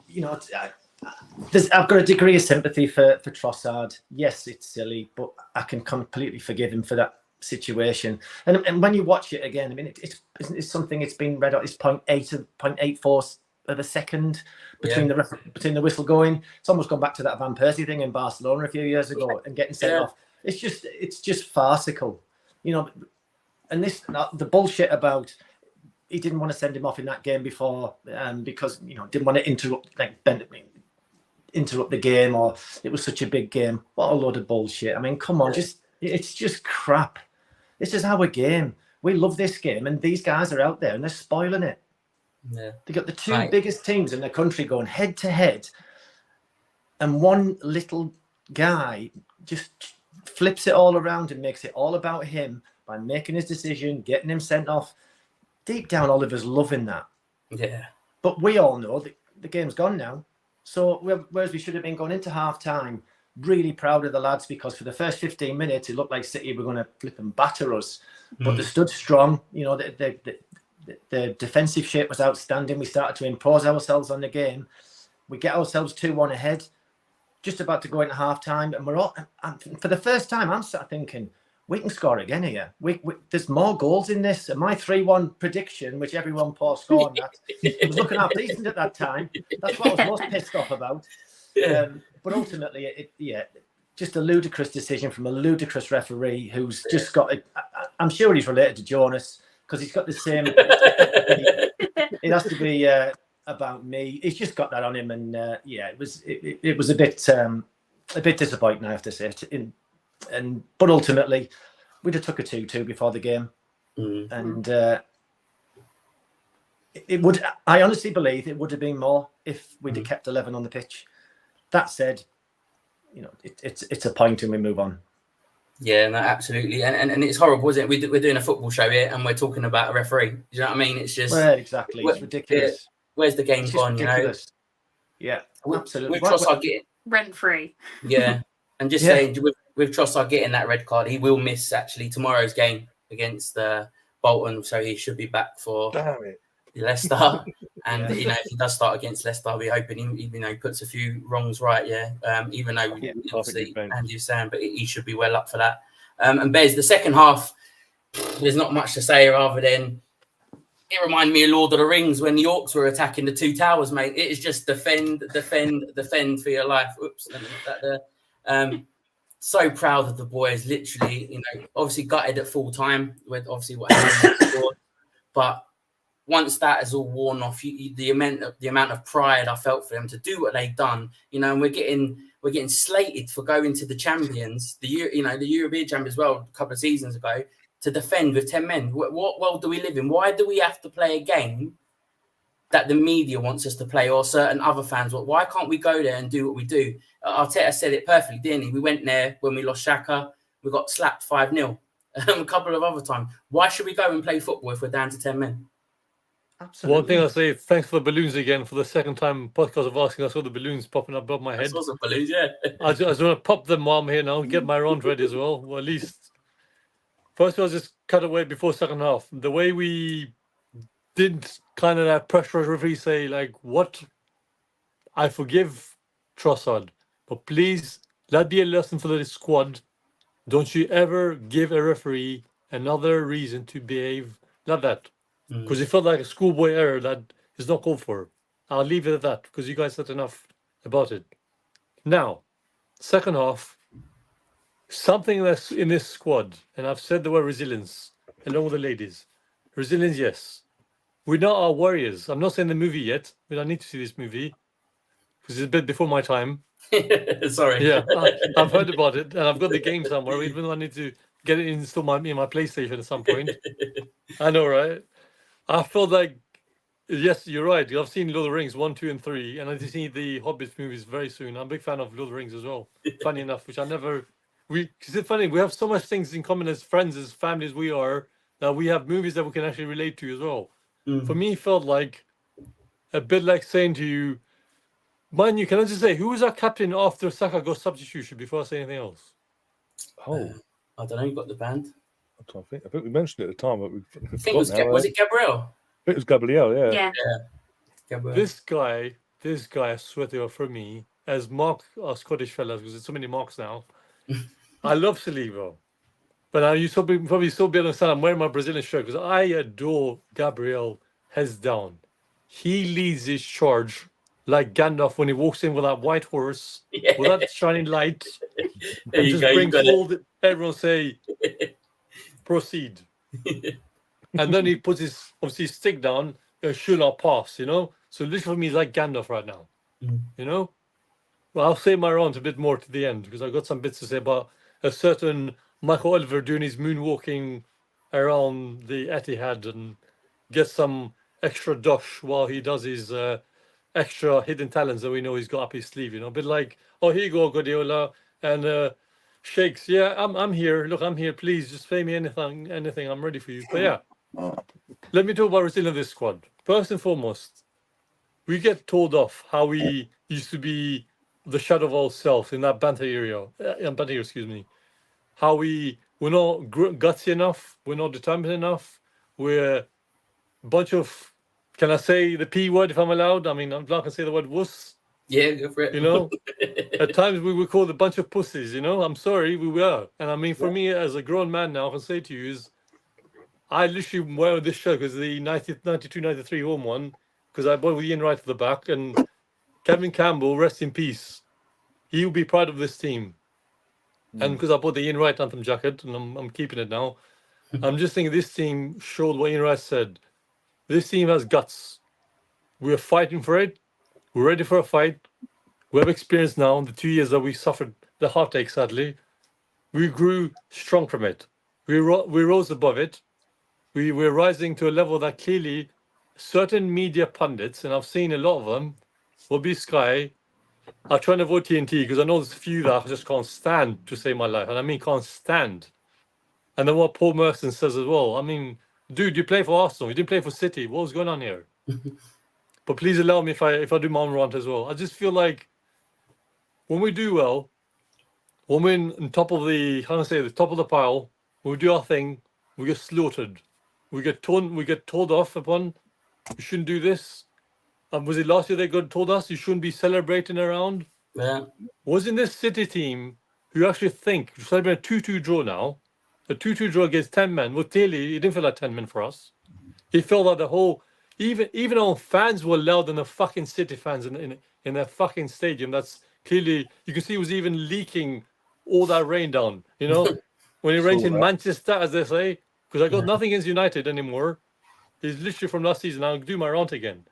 got a degree of sympathy for Trossard. Yes, it's silly, but I can completely forgive him for that situation. And when you watch it again, it's something. It's been read out. It's 0.84 of a second between the whistle going. It's almost gone back to that Van Persie thing in Barcelona a few years ago and getting sent off. It's just farcical, And the bullshit about he didn't want to send him off in that game before because didn't want to interrupt the game, or it was such a big game. What a load of bullshit. Come on, it's just crap. This is our game. We love this game, and these guys are out there and they're spoiling it. Yeah. They got the two biggest teams in the country going head to head, and one little guy just flips it all around and makes it all about him by making his decision, getting him sent off. Deep down, Oliver's loving that. Yeah. But we all know that the game's gone now. So whereas we should have been going into half time, really proud of the lads, because for the first 15 minutes, it looked like City were going to flip and batter us. But they stood strong. You know, the defensive shape was outstanding. We started to impose ourselves on the game. We get ourselves 2-1 ahead, just about to go into half time. And we're all, and for the first time, I'm sort of thinking, we can score again here. There's more goals in this. And my 3-1 prediction, which everyone paused scoring at, it was looking half decent at that time. That's what I was most pissed off about. But ultimately, just a ludicrous decision from a ludicrous referee who's just got I'm sure he's related to Jonas, because he's got the same. It has to be about me. He's just got that on him, and it was a bit disappointing, I have to say. But ultimately, we'd have took a 2-2 before the game, and it would. I honestly believe it would have been more if we'd have kept 11 on the pitch. That said, you know, it's a point and we move on. Yeah, no, absolutely, and it's horrible, isn't it? We're doing a football show here, and we're talking about a referee. You know what I mean? It's just exactly. It's ridiculous. Where's the game gone? Ridiculous. You know? Yeah, absolutely. With Trossard getting rent free. Yeah, and just saying with Trossard getting that red card, he will miss actually tomorrow's game against Bolton, so he should be back for Leicester. And you know, if he does start against Leicester, we're hoping he puts a few wrongs right. Even though obviously Andy was saying, but he should be well up for that. And Bez, the second half, there's not much to say rather than it reminded me of Lord of the Rings when the Orcs were attacking the two towers, mate. It is just defend for your life. Oops, let me put that there. So proud of the boys, literally, you know, obviously gutted at full time with obviously what happened before, but once that is all worn off, the amount of pride I felt for them to do what they've done, you know, and we're getting slated for going to the champions, the European champions as well, a couple of seasons ago, to defend with 10 men. What world do we live in? Why do we have to play a game that the media wants us to play, or certain other fans? Why can't we go there and do what we do? Arteta said it perfectly, didn't he? We went there when we lost Xhaka, we got slapped 5-0 a couple of other times. Why should we go and play football if we're down to 10 men? Absolutely. One thing I'll say, thanks for the balloons again for the second time podcast of asking. I saw the balloons popping up above my head. I saw some balloons, yeah. I just want to pop them while I'm here now, get my round ready as well. Well, at least first of all, just cut away before second half. The way we didn't kind of that pressure referee say, like, what? I forgive Trossard, but please, that be a lesson for the squad. Don't you ever give a referee another reason to behave like that. Because it felt like a schoolboy error that is not called for. I'll leave it at that because you guys said enough about it. Now, second half, something that's in this squad, and I've said the word resilience, along with the ladies. Resilience, yes. We're not our warriors. I'm not saying the movie yet, but I need to see this movie because it's a bit before my time. Sorry. Yeah, I've heard about it, and I've got the game somewhere, even though I need to get it installed in my PlayStation at some point. I know, right? I felt like, yes, you're right. I've seen Lord of the Rings 1, 2, and 3, and I've seen the Hobbit movies very soon. I'm a big fan of Lord of the Rings as well. Funny enough, which I never. It's funny. We have so much things in common as friends, as families. We are that we have movies that we can actually relate to as well. For me, it felt like a bit like saying to you, mind you, can I just say who was our captain after Saka got substitution before I say anything else? Oh, I don't know. You got the band. I think we mentioned it at the time, but I think was it Gabriel? I think it was Gabriel, Yeah. Gabriel. This guy, I swear to you, for me, as Mark, our Scottish fellas, because there's so many Marks now, I love Saliba. But now you probably still be understand I'm wearing my Brazilian shirt because I adore Gabriel heads down. He leads his charge like Gandalf when he walks in with that white horse, with that shining light, and just brings all everyone say, proceed. And then he puts his obviously stick down, should not pass, you know? So literally for me, he's like Gandalf right now, you know? Well, I'll say my round a bit more to the end because I've got some bits to say about a certain Michael Oliver doing his moonwalking around the Etihad and get some extra dosh while he does his extra hidden talents that we know he's got up his sleeve, you know? A bit like, oh, here you go, Guardiola, and Shakes, yeah, I'm here. Look, I'm here. Please just pay me anything. I'm ready for you. But yeah, let me talk about resilience of this squad. First and foremost, we get told off how we used to be the shadow of ourselves in that banter area. Excuse me. How we're not gutsy enough. We're not determined enough. We're a bunch of, can I say the P word if I'm allowed? I mean, I'm not going to say the word wuss. Yeah, go for it. You know, at times we were called a bunch of pussies, you know. I'm sorry, we were. And I mean, for me, as a grown man now, I can say to you is, I literally wear this shirt because the 92, 93 home one, because I bought with Ian Wright at the back, and Kevin Campbell, rest in peace. He will be proud of this team. And because I bought the Ian Wright anthem jacket, and I'm keeping it now, I'm just thinking this team showed what Ian Wright said. This team has guts. We're fighting for it. We're ready for a fight. We have experience now in the 2 years that we suffered the heartache, sadly. We grew strong from it. We rose above it. We're rising to a level that clearly certain media pundits, and I've seen a lot of them, will be Sky, are trying to avoid TNT because I know there's a few that I just can't stand to save my life. And I mean, can't stand. And then what Paul Merson says as well. I mean, dude, you play for Arsenal. You didn't play for City. What was going on here? But please allow me if I do my own rant as well. I just feel like when we do well, when we're on top of the, how do I say, the top of the pile, when we do our thing, we get slaughtered. We get told off upon. You shouldn't do this. Was it last year they told us you shouldn't be celebrating around? Yeah. Wasn't this City team who actually think celebrating a 2-2 draw now, a 2-2 draw against 10 men? Well, clearly it didn't feel like 10 men for us. It felt like the whole, even our fans were louder than the fucking City fans in their fucking stadium. That's clearly, you can see it was even leaking all that rain down, you know, when it rains in Manchester, as they say, because I got nothing against United anymore. It's literally from last season. I'll do my rant again.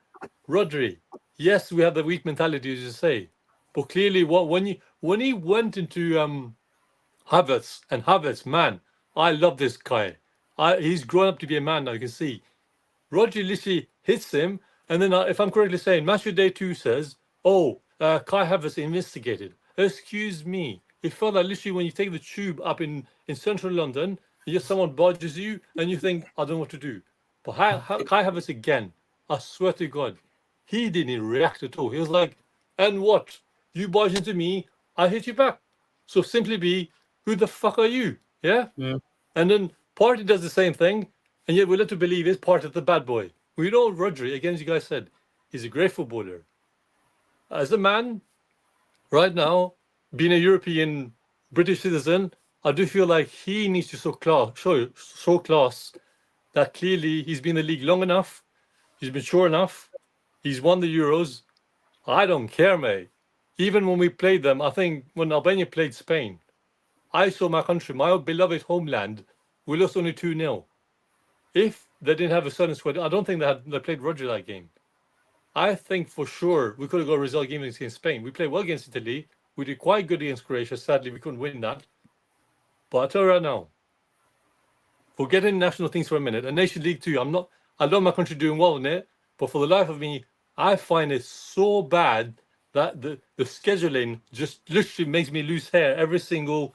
Rodri, yes, we have the weak mentality, as you say, but clearly, when he went into Havertz, man, I love this guy. He's grown up to be a man now. You can see Rodri literally hits him, and then if I'm correctly saying, Match of Day 2 says, "Oh, Kai Havertz investigated." Excuse me. It felt like literally when you take the tube up in central London, someone barges you, and you think, "I don't know what to do." But Kai Havertz again, I swear to God, he didn't react at all. He was like, "And what? You barge into me, I hit you back." So simply be, who the fuck are you? Yeah? And then Partey does the same thing, and yet we're led to believe it's Partey the bad boy. We know Rodri, again, as you guys said, he's a great footballer. As a man, right now, being a European British citizen, I do feel like he needs to show class that clearly he's been in the league long enough, he's mature enough, he's won the Euros. I don't care, mate. Even when we played them, I think when Albania played Spain, I saw my country, my beloved homeland, we lost only 2-0. If they didn't have a certain squad, I don't think they played Rodri that game. I think for sure we could have got a result game against Spain. We played well against Italy. We did quite good against Croatia. Sadly, we couldn't win that. But I tell you right now, forgetting national things for a minute, and Nation League too, I love my country doing well in it, but for the life of me, I find it so bad that the scheduling just literally makes me lose hair every single,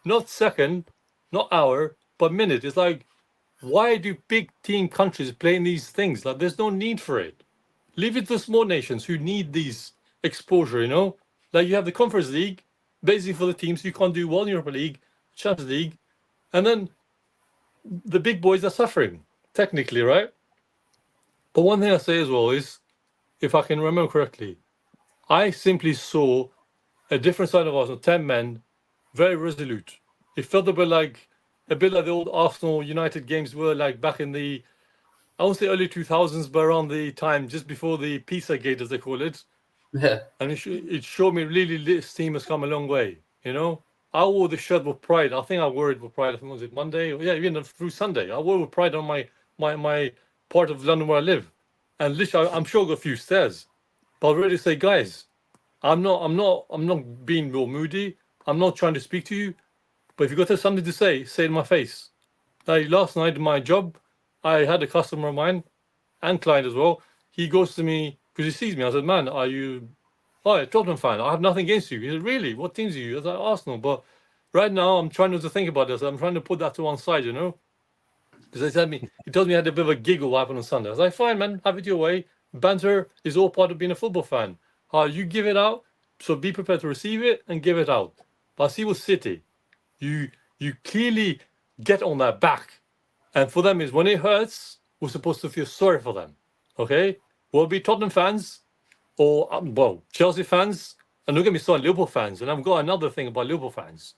not second, not hour, but minute. It's like, why do big team countries play in these things? Like, there's no need for it. Leave it to small nations who need these exposure, you know? Like, you have the Conference League, basically for the teams who can't do well in Europa League, Champions League, and then the big boys are suffering, technically, right? But one thing I say as well is, if I can remember correctly, I simply saw a different side of Arsenal, 10 men, very resolute. It felt a bit like the old Arsenal United games were like back in the, I won't say early 2000s, but around the time just before the Pizza Gate, as they call it. Yeah. And it showed me really this team has come a long way, you know? I wore the shirt with pride. I think I wore it with pride. I think was it Monday? Yeah, even through Sunday. I wore it with pride on my part of London where I live. And literally, I'm sure I got a few stares. But I'll really say, guys, I'm not being real moody. I'm not trying to speak to you. But if you've got something to say it in my face. Like last night in my job, I had a customer of mine and client as well. He goes to me because he sees me. I said, "Man, are you a Tottenham fan? I have nothing against you." He said, "Really? What teams are you?" I was like, "Arsenal." But right now, I'm trying not to think about this. I'm trying to put that to one side, you know? Because he told me he had a bit of a giggle what happened on Sunday. I was like, "Fine, man, have it your way. banter is all part of being a football fan. How you give it out, so be prepared to receive it and give it out. But I see with City, you clearly get on their back. And for them is when it hurts, we're supposed to feel sorry for them. Okay? We'll be Tottenham fans or, Chelsea fans. And don't get me started, Liverpool fans. And I've got another thing about Liverpool fans.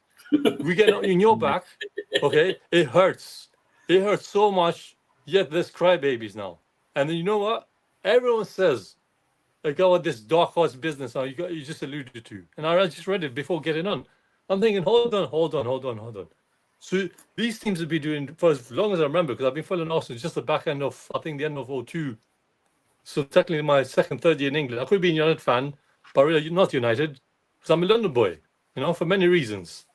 We get in your back, okay? It hurts. It hurts so much, yet there's crybabies now. And then you know what? Everyone says, like, oh, this dark horse business now you just alluded to. And I just read it before getting on. I'm thinking, hold on. So these teams have been doing for as long as I remember, because I've been following Arsenal just the back end of, I think, the end of 2002. So technically my second, third year in England. I could be a United fan, but really not United, because I'm a London boy, for many reasons.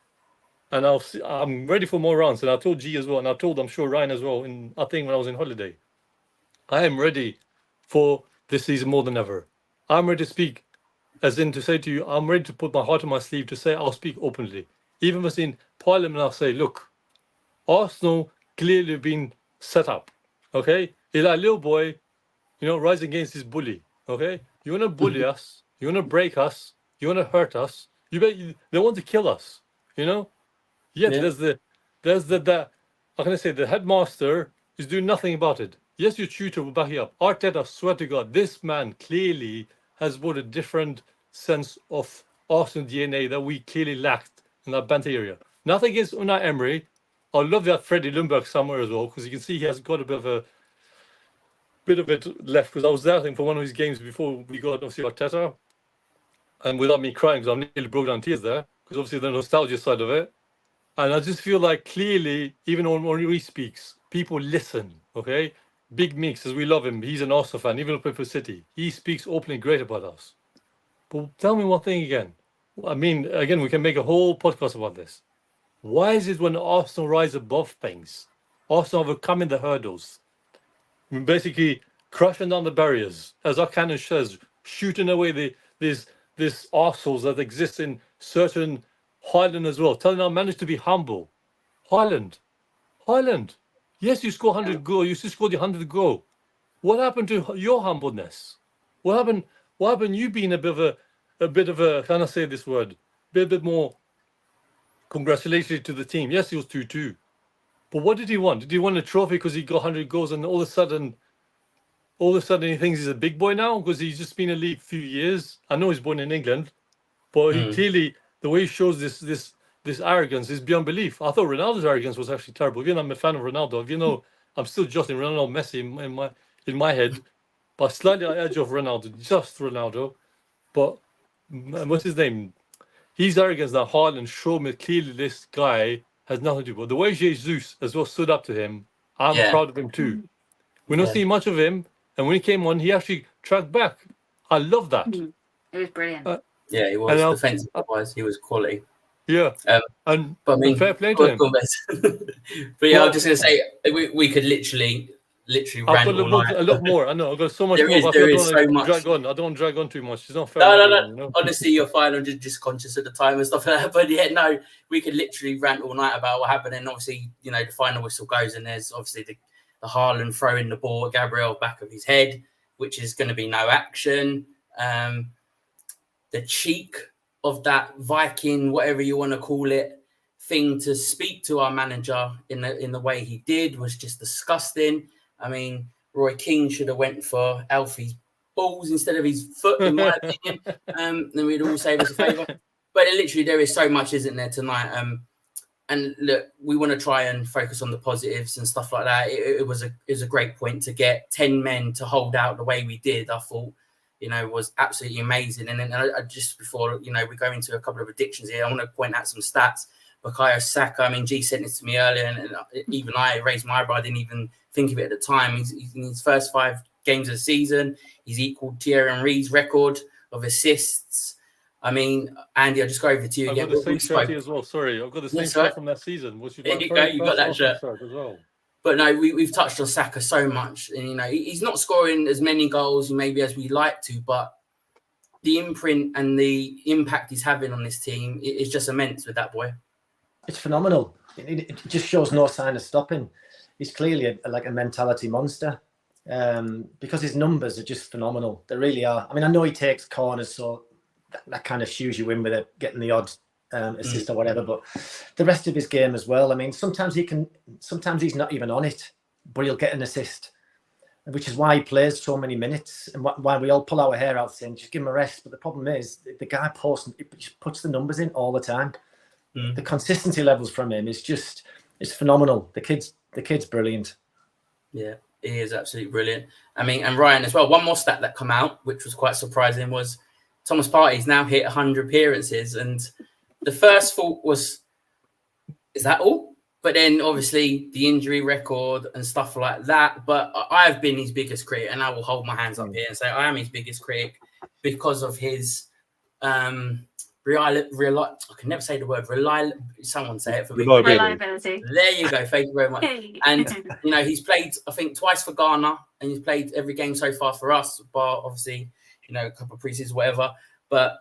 And I'm ready for more rounds. And I told G as well, and I told, I'm sure, Ryan as well, I think when I was in holiday. I am ready for this season more than ever. I'm ready to speak, as in to say to you, I'm ready to put my heart on my sleeve to say I'll speak openly. Even if it's in Parliament, I'll say, look, Arsenal clearly been set up, okay? It's like a little boy, rise against his bully, okay? You want to bully us, you want to break us, you want to hurt us, they want to kill us, Yet there's the how can I say, the headmaster is doing nothing about it. Yes, your tutor will back you up. Arteta, I swear to God, this man clearly has brought a different sense of Arsenal DNA that we clearly lacked in that banter area. Nothing against Unai Emery. I love that Freddie Ljungberg somewhere as well, because you can see he has got a bit of it left, because I was there, I think, for one of his games before we got obviously Arteta. And without me crying, because I nearly broke down tears there, because obviously the nostalgia side of it. And I just feel like clearly, even when he speaks, people listen, okay? Big Mix, as we love him, he's an Arsenal fan, even up for City. He speaks openly great about us. But tell me one thing again. I mean, again, we can make a whole podcast about this. Why is it when Arsenal rise above things, Arsenal overcoming the hurdles, basically crushing down the barriers, as our canon says, shooting away these arseholes that exist in certain Highland as well, telling our managers to be humble. Highland. Yes, you score 100 goals. You still scored the 100 goal. What happened to your humbleness? What happened? You being a bit of a, can I say this word? A bit more congratulatory to the team. Yes, he was 2-2. But what did he want? Did he want a trophy because he got 100 goals and all of a sudden he thinks he's a big boy now because he's just been in the league a few years? I know he's born in England, but he clearly, the way he shows this arrogance is beyond belief. I thought Ronaldo's arrogance was actually terrible. Even though I'm a fan of Ronaldo, I'm still judging Ronaldo, Messi in my head, but slightly on the edge of Ronaldo, just Ronaldo. But what's his name? His arrogance now, Haaland, showed me clearly this guy has nothing to do. But the way Jesus as well stood up to him, I'm proud of him too. We don't see much of him, and when he came on, he actually tracked back. I love that. It was brilliant. He was defensive-wise, he was quality. Yeah, but I mean, fair play to him. But yeah, I was just going to say we could literally I've rant got all night. a lot more. I know I've got so much There more. is so much. I don't want to drag on too much. It's not fair. No. Honestly, you're fine. I'm just conscious of the time and stuff like that. But yeah, no, we could literally rant all night about what happened. And obviously, the final whistle goes, and there's obviously the Haaland throwing the ball at Gabriel back of his head, which is going to be no action. The cheek of that Viking, whatever you want to call it, thing to speak to our manager in the way he did was just disgusting. I mean, Roy King should have went for Alfie's balls instead of his foot, in my opinion. Then we'd all save us a favour. But literally, there is so much, isn't there, tonight? And look, we want to try and focus on the positives and stuff like that. It was a great point to get 10 men to hold out the way we did. I thought, was absolutely amazing. And then I just before, we go into a couple of predictions here, I want to point out some stats. Bukayo Saka, I mean, G sent it to me earlier, and even I raised my eyebrow. I didn't even think of it at the time. He's in his first 5 games of the season. He's equaled Thierry Henry's record of assists. I mean, Andy, I'll just go over to you again. I've got the same shirt here as well. Sorry, I've got the same shirt from that season. There you go. You got that shirt as well. But no, we've touched on Saka so much, and he's not scoring as many goals maybe as we'd like to, but the imprint and the impact he's having on this team is just immense with that boy. It's phenomenal. It just shows no sign of stopping. He's clearly like a mentality monster. because his numbers are just phenomenal. They really are. I mean, I know he takes corners, so that kind of shoes you in with it, getting the odd assist or whatever. But the rest of his game as well. I mean, sometimes he's not even on it, but he'll get an assist, which is why he plays so many minutes and why we all pull our hair out saying just give him a rest. But the problem is the guy just puts the numbers in all the time. The consistency levels from him is just phenomenal. The kid's brilliant. Yeah, he is absolutely brilliant. I mean, and Ryan as well. One more stat that come out, which was quite surprising, was Thomas Partey's now hit 100 appearances, and the first thought was, is that all? But then obviously the injury record and stuff like that. But I've been his biggest critic, and I will hold my hands up here and say I am his biggest critic because of his I can never say the word someone say it for me. Reliability. There you go. Thank you very much. And he's played, I think, twice for Ghana, and he's played every game so far for us, bar obviously, a couple of preseasons, whatever. But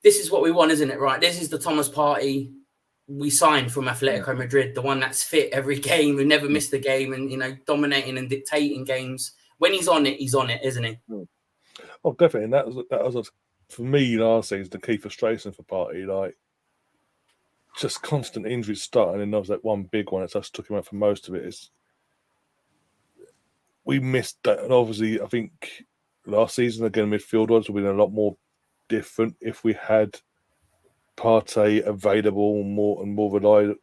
this is what we want, isn't it? Right? This is the Thomas Partey we signed from Atletico Madrid, the one that's fit every game, who never missed a game, and dominating and dictating games. When he's on it, isn't he? Oh, definitely. And that was for me last season the key frustration for Partey, like just constant injuries starting, and there was that one big one that just took him out for most of it. We missed that, and obviously I think last season again midfield would have been a lot more different if we had Partey available more relied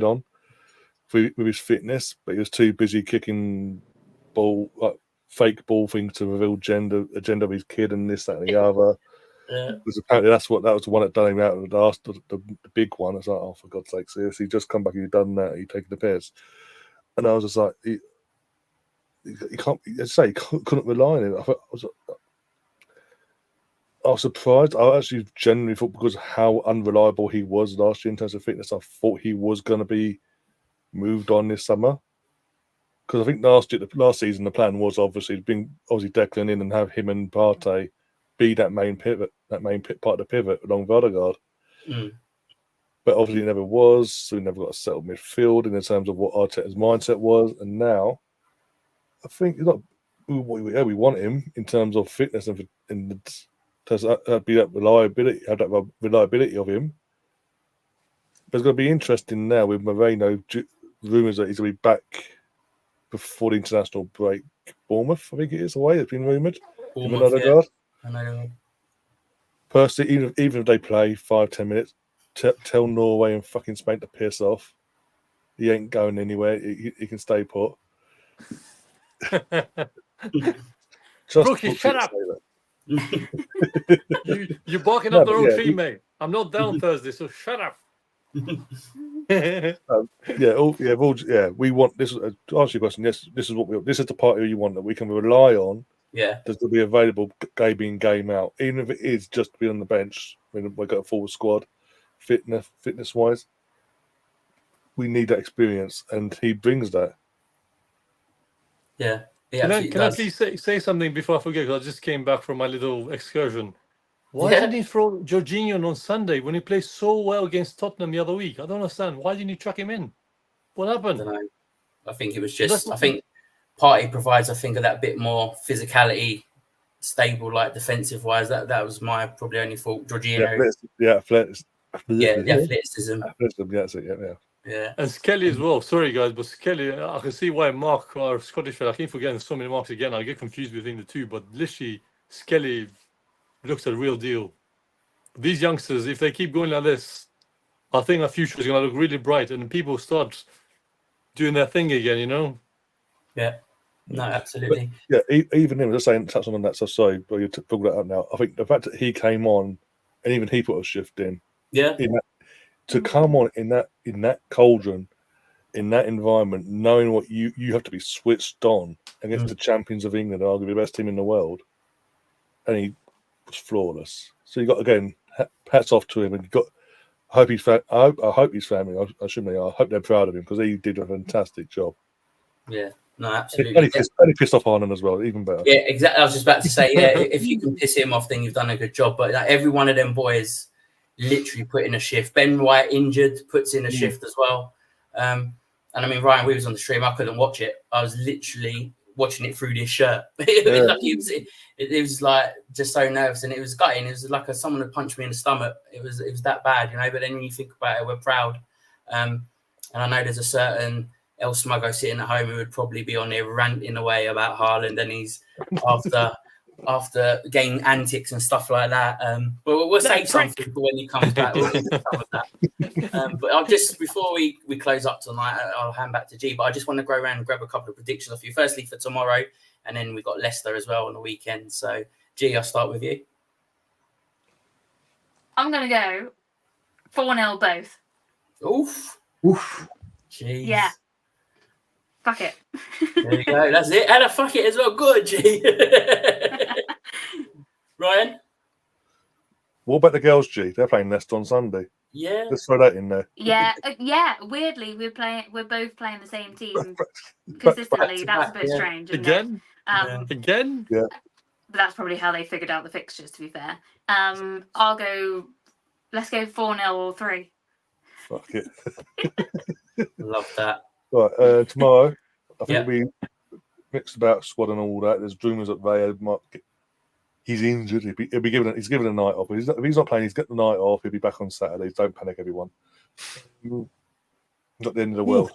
on with his fitness, but he was too busy kicking fake ball things to reveal a gender of his kid and this, that, and the other. Yeah. Because apparently that was the one that done him out of the big one. It's like, oh, for God's sake, seriously, just come back and you've done that, you're taking the piss. And I was just like, he can't. As I say, he couldn't rely on it. I was surprised. I actually genuinely thought, because of how unreliable he was last year in terms of fitness, I thought he was going to be moved on this summer. Because I think last season, the plan was obviously Declan in and have him and Partey be that main part of the pivot along with Odegaard. But obviously it never was, so we never got a settled midfield in terms of what Arteta's mindset was. And now, I think we want him in terms of fitness and to be that reliability, have that reliability of him. But it's going to be interesting now with Moreno. Rumours that he's going to be back before the international break. Bournemouth, I think it is, away. It's been rumoured. Bournemouth, I know. Personally, even if they play 5-10 minutes, tell Norway and fucking Spain to piss off. He ain't going anywhere. He can stay put. Brookie, shut up. You're barking up the wrong tree, mate. I'm not down Thursday, so shut up. We want this. To answer your question, yes, this is what this is the party you want that we can rely on. Yeah, that's to be available game in, game out, even if it is just to be on the bench when we got a full squad, fitness wise. We need that experience, and he brings that. Yeah. Can I please say something before I forget? Because I just came back from my little excursion. Why didn't he throw Jorginho on Sunday when he played so well against Tottenham the other week? I don't understand. Why didn't he track him in? What happened? I don't know. I think it was just. I think Partey provides. I think of that bit more physicality, stable, like defensive wise. That was my probably only fault. Jorginho. Athleticism. Yeah. And Skelly as well. Sorry, guys, but Skelly, I can see why Mark, our Scottish fella, I keep forgetting so many marks again. I get confused between the two, but literally, Skelly looks a real deal. These youngsters, if they keep going like this, I think our future is going to look really bright, and people start doing their thing again. Yeah. No, absolutely. But, even him, just saying, touching on that. So sorry, but you brought that up now. I think the fact that he came on, and even he put a shift in. Yeah. To come on in that cauldron, in that environment, knowing what you have to be switched on against the champions of England, arguably the best team in the world, and he was flawless. So you got, again, hats off to him, and I hope his family. I hope they're proud of him, because he did a fantastic job. Yeah, no, absolutely. And he pissed off Arnon as well, even better. Yeah, exactly. I was just about to say, if you can piss him off, then you've done a good job. But every one of them boys literally put in a shift. Ben White injured, puts in a shift as well. And I mean, Ryan, we was on the stream. I couldn't watch it. I was literally watching it through this shirt. It was like just so nervous, and it was gutting. It was like someone had punched me in the stomach. It was that bad, you know. But then when you think about it, we're proud. And I know there's a certain El Smuggo sitting at home who would probably be on there ranting away about Haaland and he's after game antics and stuff like that. But we'll save something for when he comes back. We'll do some of that. But I'll just, before we close up tonight, I'll hand back to G. But I just want to go around and grab a couple of predictions off you. Firstly, for tomorrow, and then we've got Leicester as well on the weekend. So, G, I'll start with you. I'm going to go 4-0 both. Oof. Jeez. Yeah. Fuck it. There you go. That's it. And a fuck it as well. Good, G. Ryan? What about the girls, G? They're playing Leicester on Sunday. Yeah. Let's throw that in there. Yeah. Weirdly, we're both playing the same team consistently. That's a bit strange. Again? Again? Yeah. But that's probably how they figured out the fixtures, to be fair. Let's go 4-0 or 3. Fuck it. Love that. Right, tomorrow, I think we mixed about squad and all that. There's rumours that Vaya might he's injured. He's given a night off. If he's not playing, he's got the night off. He'll be back on Saturday. Don't panic, everyone. Not the end of the world.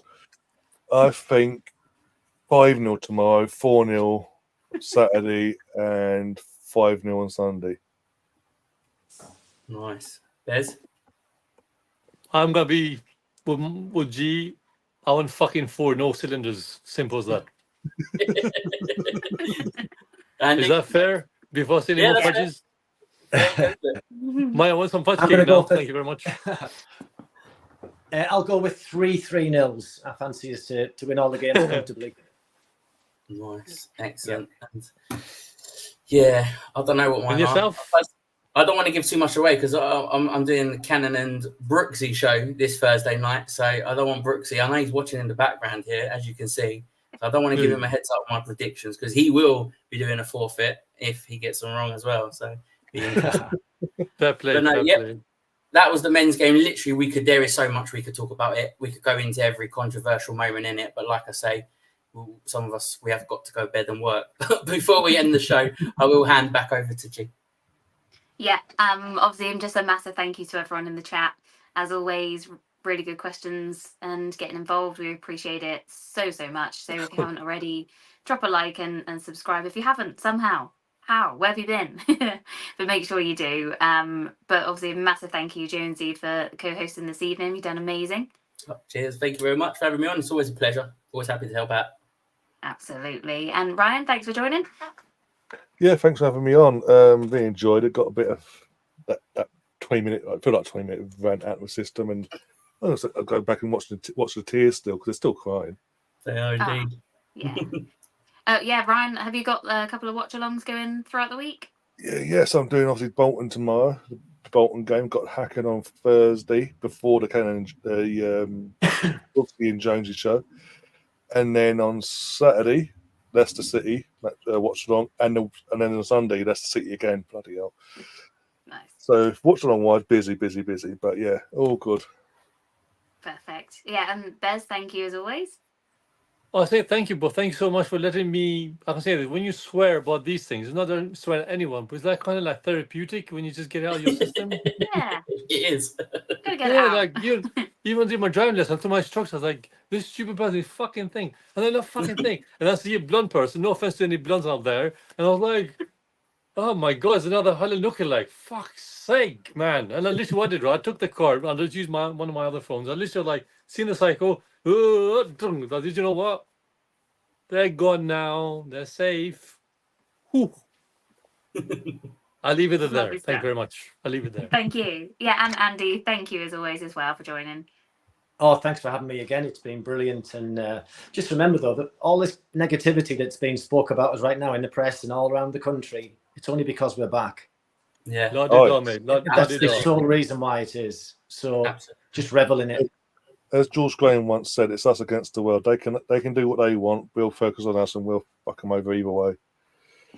I think 5-0 tomorrow, 4-0 Saturday, and 5-0 on Sunday. Nice. Bez? I'm going to be with G. I want fucking 4 no cylinders. Simple as that. Is that fair? Before saying any more punches? Maya, want some punch cake now? Thank you very much. I'll go with 3-3-0s. I fancy us to win all the games comfortably. Nice. Excellent. Yeah, I don't know what mine are. I don't want to give too much away because I'm doing the Cannon and Brooksy show this Thursday night. So I don't want Brooksy. I know he's watching in the background here, as you can see. So I don't want to give him a heads up on my predictions because he will be doing a forfeit if he gets them wrong as well. So fair play. Play. That was the men's game. Literally, there is so much we could talk about it. We could go into every controversial moment in it. But like I say, some of us, we have got to go bed and work. Before we end the show, I will hand back over to G. Yeah, obviously, just a massive thank you to everyone in the chat. As always, really good questions and getting involved. We appreciate it so much. So if you haven't already, drop a like and subscribe. If you haven't, somehow, where have you been? But make sure you do. But obviously, a massive thank you, Jonezy, for co-hosting this evening. You've done amazing. Cheers. Thank you very much for having me on. It's always a pleasure. Always happy to help out. Absolutely. And Ryan, thanks for joining. Yeah, thanks for having me on. Really enjoyed it. Got a bit of that 20-minute, I feel like 20-minute rant out of the system, and I'll go back and watch the tears still because they're still crying. They are indeed. Yeah. Ryan, have you got a couple of watch-alongs going throughout the week? Yes, I'm doing obviously Bolton tomorrow. The Bolton game got Hacken on Thursday before the Cannon and Jonesy show, and then on Saturday, Leicester City, watch along, and then on Sunday, Leicester City again. Bloody hell! Nice. So watch along wise, busy, but yeah, all good. Perfect. Yeah, and Bez, thank you as always. I say thank you, but thank you so much for letting me. I can say that when you swear about these things, it's not that I swear at anyone, but it's like kind of like therapeutic when you just get it out of your system. Yeah, it is. Gotta get it out. Like you even did my driving lesson to my instructor. I was like, this stupid person, this fucking thing, and then a fucking thing, and I see a blunt person. No offense to any blunts out there, and I was like, oh my god, it's another hallelujah! Like fuck's sake, man! And I literally what I did, right? I took the card and I just used one of my other phones. I literally like seen the cycle. Did you know what? They're gone now. They're safe. Whew. I'll leave it there. Thank you very much. I'll leave it there. Thank you. Yeah, and Andy, thank you as always as well for joining. Oh, thanks for having me again. It's been brilliant. And just remember, though, that all this negativity that's being spoke about us right now in the press and all around the country, it's only because we're back. Yeah. That's the sole reason why it is. So just revel in it. As George Graham once said, it's us against the world. They can do what they want. We'll focus on us and we'll fuck them over either way.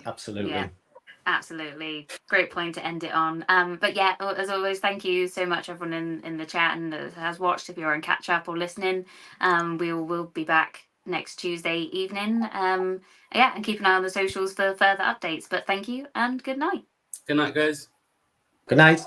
Absolutely. Yeah. Absolutely. Great point to end it on. But yeah, as always, thank you so much, everyone in the chat and that has watched. If you're on catch up or listening, we'll be back next Tuesday evening. Yeah, and keep an eye on the socials for further updates. But thank you and good night. Good night, guys. Good night.